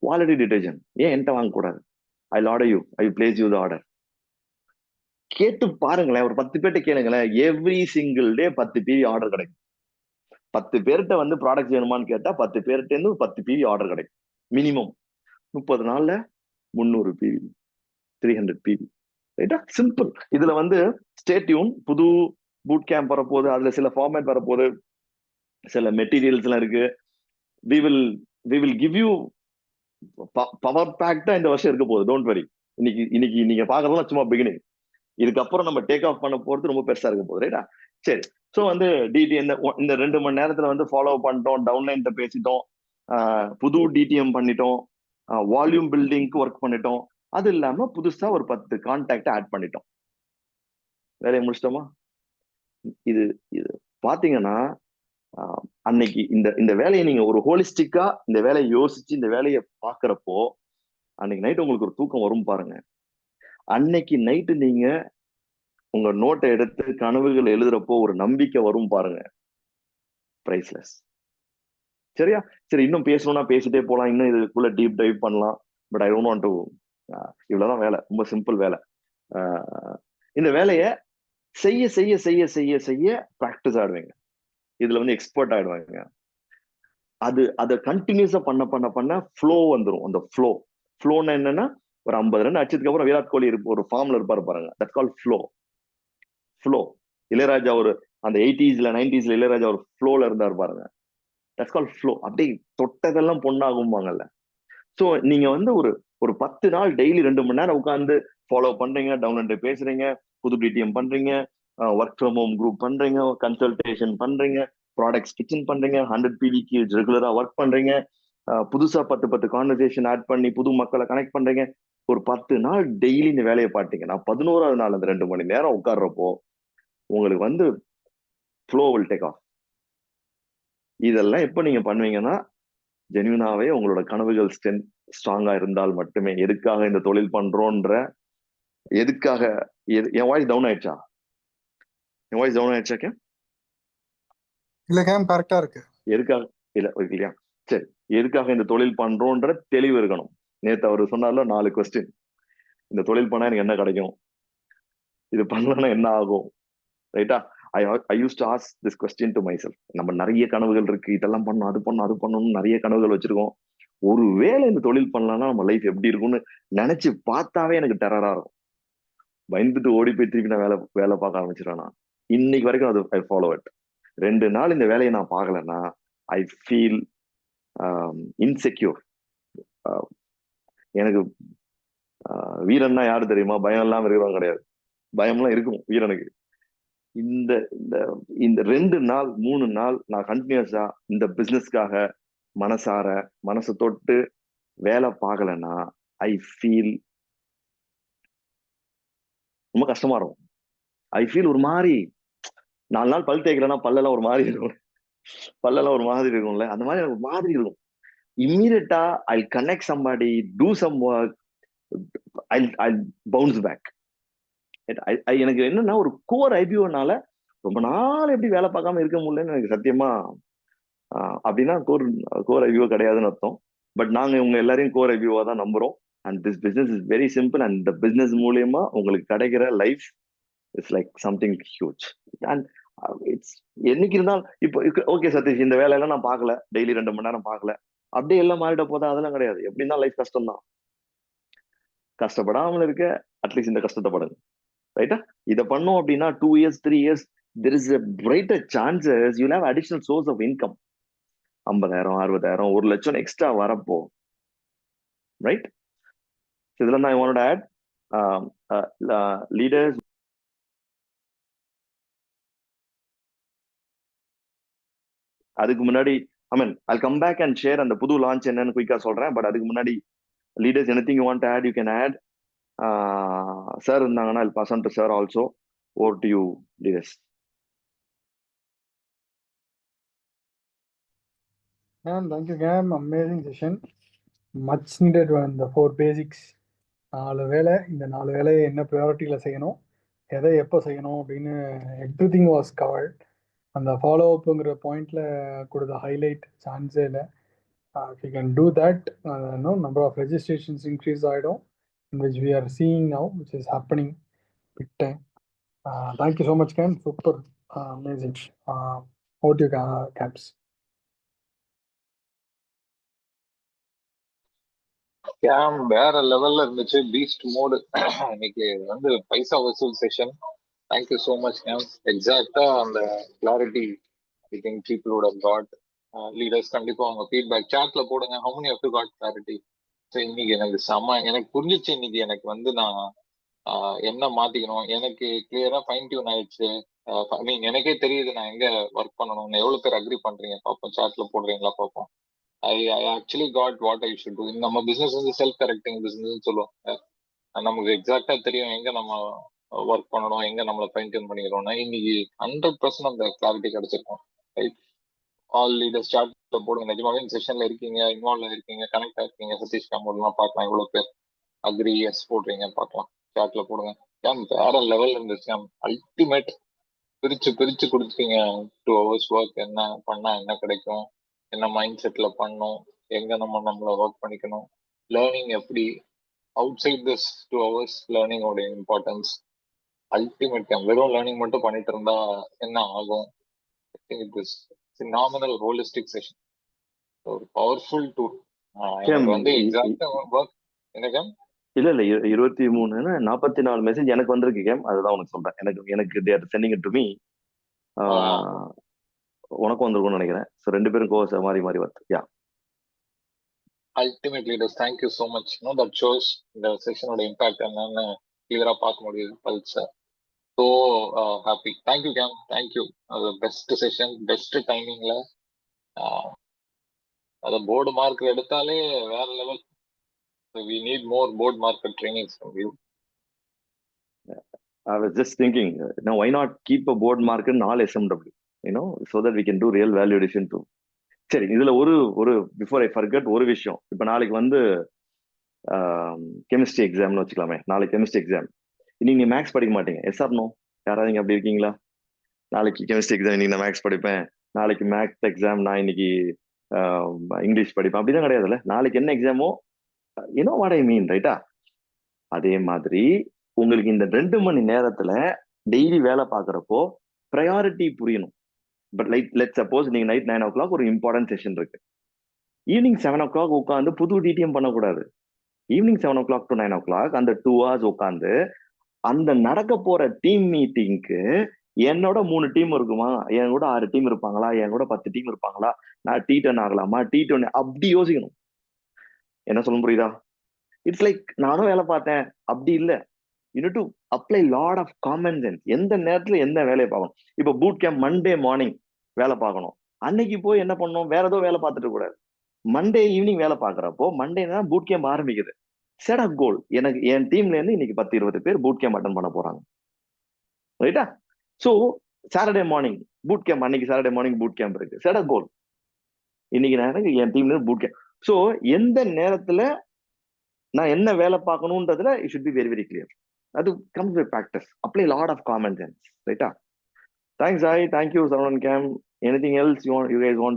குவாலிட்டி டிடர்ஜென்ட், ஏன் என்கிட்ட வாங்கக்கூடாது? I order you, I place you the order. கேட்டு பாருங்களேன், ஒரு 10 பேர்ட்ட கேளுங்களேன், every single day 10 PV order கிடைக்கும். 10 பேர்கிட்ட வந்து ப்ராடக்ட் வேணுமான்னு கேட்டா 10 பேர்கிட்ட இருந்து 10 பிவி ஆர்டர் கிடைக்கும் மினிமம். 30 நாள்ல 300 பிவி, 300 பிவி. ரைட்டா? சிம்பிள். இதுல வந்து ஸ்டே டியூன், புது பூட் கேம்ப் வரப்போகுது, அதுல சில ஃபார்மேட் வரப்போகுது, சில மெட்டீரியல்ஸ் எல்லாம் இருக்கு. We will give you power பேக்டா இந்த வருஷம் இருக்க போகுது. Don't worry. இன்னைக்கு நீங்க பாக்குறதுலாம் சும்மா பிகினிங். இதுக்கப்புறம் நம்ம டேக் ஆஃப் பண்ண போறது ரொம்ப பெருசா இருக்க போகுது. ரைட்டா? சரி. சோ வந்து டிடி இந்த 2 மணி நேரத்துல வந்து ஃபாலோ பண்ணிட்டோம், டவுன்லைன்ட்ட பேசிட்டோம், புது டிடிஎம் பண்ணிட்டோம், வால்யூம் பில்டிங்க்கு ஒர்க் பண்ணிட்டோம். அது இல்லாம புதுசா ஒரு 10 கான்டாக்ட் ஆட் பண்ணிட்டோம். வேலையை முடிச்சிட்டோமா? இது இது பாத்தீங்கன்னா அன்னைக்கு இந்த வேலையை நீங்க ஒரு ஹோலிஸ்டிக்கா இந்த வேலையை யோசிச்சு இந்த வேலையை பாக்குறப்போ அன்னைக்கு நைட் உங்களுக்கு ஒரு தூக்கம் வரும் பாருங்க. அன்னைக்கு நைட்டு நீங்க உங்க நோட்டை எடுத்து கனவுகள் எழுதுறப்போ ஒரு நம்பிக்கை வரும் பாருங்க. பிரைஸ்லெஸ். சரியா? சரி, இன்னும் பேசணும்னா பேசிட்டே போலாம், இன்னும் இதுக்குள்ள டீப் டைவ் பண்ணலாம். But I don't want to. இவ்வளவுதான் வேலை, ரொம்ப சிம்பிள் வேலை. இந்த வேலையை செய்ய செய்ய செய்ய செய்ய செய்ய ப்ராக்டிஸ் ஆடுவீங்க. இதுல வந்து எக்ஸ்பர்ட் ஆயிடுவாங்க. அதை கண்டினியூஸா பண்ண பண்ண பண்ண ஃப்ளோ வந்துடும். அந்த ஃப்ளோன்னா என்னன்னா, ஒரு 50 ரன் அடிச்சதுக்கு அப்புறம் விராட் கோலி ஒரு ஃபார்ம்ல இருப்பாரு பாருங்க, தட்ஸ் கால் ஃப்ளோ. இளையராஜா ஒரு அந்த 80ஸ்ல 90ஸ்ல இளையராஜா ஒரு ஃப்ளோல இருந்தாரு பாருங்க, தட்ஸ் கால் ஃப்ளோ. அப்படியே தொட்டதெல்லாம் பொண்ணாகும்பாங்கல்ல. சோ நீங்க வந்து ஒரு 10 நாள் டெய்லி 2 மணி நேரம் உட்காந்து ஃபாலோ பண்றீங்க, டவுன்லோட் பேசுறீங்க, புது டிடிஎம் பண்றீங்க, ஒர்க் ஃப்ரம் ஹோம் குரூப் பண்றீங்க, கன்சல்டேஷன் பண்றீங்க, ப்ராடக்ட்ஸ் கிச்சன் பண்றீங்க, 100 பிவிக்கு ரெகுலரா ஒர்க் பண்றீங்க, புதுசா 10 கான்வர்சேஷன் ஆட் பண்ணி புது மக்களை கனெக்ட் பண்றீங்க. ஒரு 10 நாள் டெய்லி இந்த வேலையை பார்த்தீங்கன்னா 11வது நாள் அந்த 2 மணி நேரம் உட்கார்றப்போ உங்களுக்கு வந்து ஃப்ளோ வில் டேக் ஆஃப். இதெல்லாம் எப்ப நீங்க பண்ணுவீங்கன்னா, ஜென்யூனாவே உங்களோட கனவுகள் ஸ்ட்ராங்கா இருந்தால் மட்டுமே. எதுக்காக இந்த தொழில் பண்றோன்ற எதுக்காக என் வாய்ஸ் டவுன் ஆயிடுச்சா? என் வாய்ஸ் டவுன் ஆயிடுச்சா? இல்ல கேம் கரெக்டா இருக்கு. எதுக்காக இல்ல இல்லையா? சரி, எதுக்காக இந்த தொழில் பண்றோன்ற தெளிவு இருக்கணும். நேத்து அவரு சொன்னார்ல 4 கொஸ்டின். இந்த தொழில் பண்ணா எனக்கு என்ன கிடைக்கும், இது பண்ணலன்னா என்ன ஆகும், ரைட்டா? I use to ask this question to myself. நம்ம நிறைய கனவுகள் இருக்கு, இதெல்லாம் பண்ணணும், அது பண்ணணும், நிறைய கனவுகள் வச்சிருக்கோம். ஒருவேளை இந்த தொழில் பண்ணலாம்னா நம்ம லைஃப் எப்படி இருக்கும்னு நினைச்சு பார்த்தாவே எனக்கு டெரரா இருக்கும். பயந்துட்டு ஓடி போய் திருப்பி நான் வேலை பார்க்க ஆரம்பிச்சிடறேன். நான் இன்னைக்கு வரைக்கும் அது ஐ ஃபாலோ இட். 2 நாள் இந்த வேலையை நான் பார்க்கலன்னா ஐ ஃபீல் இன்செக்யூர். எனக்கு வீரன்னா யாரு தெரியுமா? பயம் இல்லாம இருக்கிறவங்க கிடையாது. பயம்லாம் இருக்கும் வீரனுக்கு. இந்த இந்த இந்த 2 நாள் 3 நாள் நான் கண்டினியூஸா இந்த பிசினஸ்க்காக மனசை தொட்டு வேலை பார்க்கலன்னா ஐ ஃபீல் ரொம்ப கஷ்டமா இருக்கும். ஐ ஃபீல் ஒரு மாதிரி 4 நாள் பல் தேய்க்கலன்னா பல்லெல்லாம் ஒரு மாதிரி இருக்கும். பல்லெல்லாம் ஒரு மாதிரி இருக்கும்ல, அந்த மாதிரி எனக்கு ஒரு மாதிரி இருக்கும். இம்மீடியட்டா I connect somebody, do some work, I bounce back. எனக்கு என்னன்னா ஒரு கோர் ஐபிஓனால ரொம்ப நாள் எப்படி வேலை பார்க்காம இருக்க முடியலன்னு எனக்கு சத்தியமா அப்படின்னா கோர் ஐபிஓ கிடையாதுன்னு அர்த்தம். பட் நாங்க உங்க எல்லாரையும் கோர் ஐபிஓவா தான் நம்புறோம். And this business is very simple. And இந்த பிசினஸ் மூலியமா உங்களுக்கு கிடைக்கிற life it's like something huge. And it's என்னைக்கு இருந்தாலும் இப்போ ஓகே சதீஷ், இந்த வேலையெல்லாம் நான் பார்க்கல, டெய்லி 2 மணி நேரம் பார்க்கல, அப்படியே எல்லாம் மாறிட போதா? அதெல்லாம் கிடையாது. எப்படி இருந்தாலும் லைஃப் கஷ்டம் தான். கஷ்டப்படாமல் இருக்க அட்லீஸ்ட் இந்த கஷ்டத்தை படுங்க. ரைட்டா? இதை பண்ணோம் அப்படின்னா 2 years 3 years there is a brighter chances you'll have additional source of income. 50,000 60,000 1,00,000 extra வரப்போ, ரைட்? இதெல்லாம் தான் I want to add. Leaders அதுக்கு முன்னாடி I'll come back and share அந்த புது லான்ச் என்னன்னு குயிக்கா சொல்றேன். பட் அதுக்கு முன்னாடி leaders anything you want to add you can add. Sir இருந்தாங்கன்னா I'll pass on to sir also. Over to you, leaders. Thank you, Cam. Amazing session. Much needed one. The 4 basics. 4 வேலை, இந்த 4 வேலையை என்ன ப்ரையாரிட்டியில் செய்யணும், எதை எப்போ செய்யணும் அப்படின்னு எவ்ரிதிங் வாஸ் கவர்ட். அந்த ஃபாலோ அப்புங்கிற பாயிண்ட்ல கொடுத்த ஹைலைட் சான்ஸே இல்லை. If you can do that, number of registrations increase ஆகிடும், which we are seeing now, which is happening big time. Thank you so much, Cam. Super amazing. Over to you, Caps. Game வேற லெவல்ல இருந்துச்சு. Beast mode. இன்னைக்கு வந்து பைசா வசூல் session. Thank you so much Cam. எக்ஸாக்டா அந்த clarity I think people would have got. Leaders கண்டிப்பா அவங்க ஃபீட்பேக் சாட்ல போடுங்க. How many of you got clarity? So இன்னைக்கு எனக்கு எனக்கு புரிஞ்சிச்சு. இன்னைக்கு எனக்கு வந்து நான் என்ன மாத்திக்கணும், எனக்கு கிளியரா ஃபைன் டியூன் ஆயிடுச்சு. ஐ மீன் எனக்கே தெரியுது நான் எங்க ஒர்க் பண்ணணும். எவ்வளவு பேர் அக்ரி பண்றீங்க பார்ப்போம், சாட்ல போடுறீங்களா பார்ப்போம். I actually got what I should do. நம்ம பிசினஸ் வந்து செல்ஃப் கரெக்டிங் பிசினஸ் சொல்லுவாங்க. நமக்கு எக்ஸாக்டா தெரியும் எங்க நம்ம ஒர்க் பண்ணணும், எங்க நம்மளை ஃபைன் டியூன் பண்ணிக்கிறோம்னா இன்னைக்கு 100% அந்த கிளாரிட்டி கிடைச்சிருக்கும். ரைட், ஆல் லீடர்ஸ் சார்ட்ல போடுங்க. நிஜமாவே இந்த செஷன்ல இருக்கீங்க, இன்வால்வ் இருக்கீங்க, கனெக்ட் ஆயிருக்கீங்க. சதீஷ் காம்போலாம் பார்க்கலாம், எவ்வளவு பேர் அக்ரி எஸ் போடுறீங்க பார்க்கலாம். சார்ட்ல போடுங்க. கேம் வேற லெவல் இருந்துச்சு. அல்டிமேட் பிரிச்சு பிரிச்சு கொடுத்தீங்க. 2 hours ஒர்க் என்ன பண்ணா என்ன கிடைக்கும், என்ன மைண்ட் செட்ல பண்ணணும், எங்க நம்மள ஒர்க் பண்ணிக்கணும், லேர்னிங் எப்படி, அவுட் சைட் திஸ் 2 hours லேர்னிங்கோட இம்பார்ட்டன்ஸ் அல்டிமேட். வெறும் லேர்னிங் மட்டும் பண்ணிட்டு இருந்தா என்ன ஆகும்? நாமினல் ஹோலிஸ்டிக் செஷன், ஒரு பவர்ஃபுல் டூல். எனக்கு வந்து எக்ஸாக்டா ஒர்க் எனக்கு இல்ல 23 44 மெசேஜ் எனக்கு வந்திருக்கு கேம். அதுதான் உனக்கு சொல்றேன். எனக்கு சென்டிங் இட் டு மீ. உனக்கும் வந்திருக்கும்னு நினைக்கிறேன். ஸோ 2 பேரும் கோர்ஸ் மாறி மாறி வருது. Yeah, ultimate leaders, thank you so much. That shows இந்த செஷனோட இம்பாக்ட் என்னன்னு கிளியரா பார்க்க முடியுது பல்ஸ். So happy. தேங்க்யூ கேம், தேங்க்யூ. அது பெஸ்ட் செஷன், பெஸ்ட் டைமிங்ல. அதை போர்டு மார்க் எடுத்தாலே வேற level. We need more board market trainings from you. I was just thinking, now why not keep a board market in all SMW, so that we can do real value addition too. சரி, இதுல ஒரு before I forget ஒரு விஷயம். இப்ப நாளைக்கு வந்து chemistry எக்ஸாம்னு வச்சுக்கலாமே. நாளைக்கு கெமிஸ்ட்ரி எக்ஸாம். இன்னைக்கு நீ மேக்ஸ் படிக்க மாட்டீங்க, எஸ் ஆர் நோ? யாராவது நீங்க அப்படி இருக்கீங்களா? நாளைக்கு கெமிஸ்ட்ரி எக்ஸாம் இன்னைக்கு நான் மேக்ஸ் படிப்பேன், நாளைக்கு மேக்ஸ் எக்ஸாம் நான் இன்னைக்கு இங்கிலீஷ் படிப்பேன், அப்படிதான் கிடையாதுல்ல. நாளைக்கு என்ன எக்ஸாமோ வாட் ஐ மீன், ரைட்டா? அதே மாதிரி உங்களுக்கு இந்த 2 மணி நேரத்துல டெய்லி வேலை பார்க்கறப்போ ப்ரையாரிட்டி புரியணும். பட் லெட் சப்போஸ் நீங்க நைட் 9 o'clock ஒரு இம்பார்ட்டன்ட் செஷன் இருக்கு, ஈவினிங் 7 o'clock உட்காந்து புது டிடிஎம் பண்ணக்கூடாது. ஈவினிங் 7 o'clock to 9 o'clock அந்த 2 hours உட்காந்து அந்த நடக்க போற டீம் மீட்டிங்க்கு என்னோட 3 டீம் இருக்குமா, என் கூட 6 டீம் இருப்பாங்களா, என் கூட 10 டீம் இருப்பாங்களா, நான் T10 ஆகலாமா, T20 அப்படி யோசிக்கணும். என்ன சொல்ல புரியுதா? இட்ஸ் லைக் நானும் வேலை பார்த்தேன் அப்படி இல்லை. You need to apply lot of common sense. எந்த நேரத்துல எந்த வேலையை பார்க்கணும். இப்போ பூட் கேம்ப் மண்டே மார்னிங் வேலை பார்க்கணும், அன்னைக்கு போய் என்ன பண்ணணும், வேற ஏதோ வேலை பார்த்துட்டு கூடாது. மண்டே ஈவினிங் வேலை பார்க்கறப்போ மண்டே தான் பூட் கேம்ப் ஆரம்பிக்குது. செட் அப் கோல். எனக்கு என் டீம்ல இருந்து இன்னைக்கு 10-20 பேர் பூட் கேம்ப் அட்டன் பண்ண போறாங்க, ரைட்டா? So Saturday morning boot camp, அன்னைக்கு சாட்டர்டே மார்னிங் பூட் கேம்ப் இருக்கு. செட் அப் கோல். இன்னைக்கு நான் என் டீம்ல இருந்து பூட் கேம்ப். ஸோ எந்த நேரத்துல நான் என்ன வேலை பார்க்கணும்ன்றதுல it should be very very clear. அது comes with practice. Apply a lot of common sense, right? Thanks, Sai. Thank you, Saravanan Cam. Anything else you guys want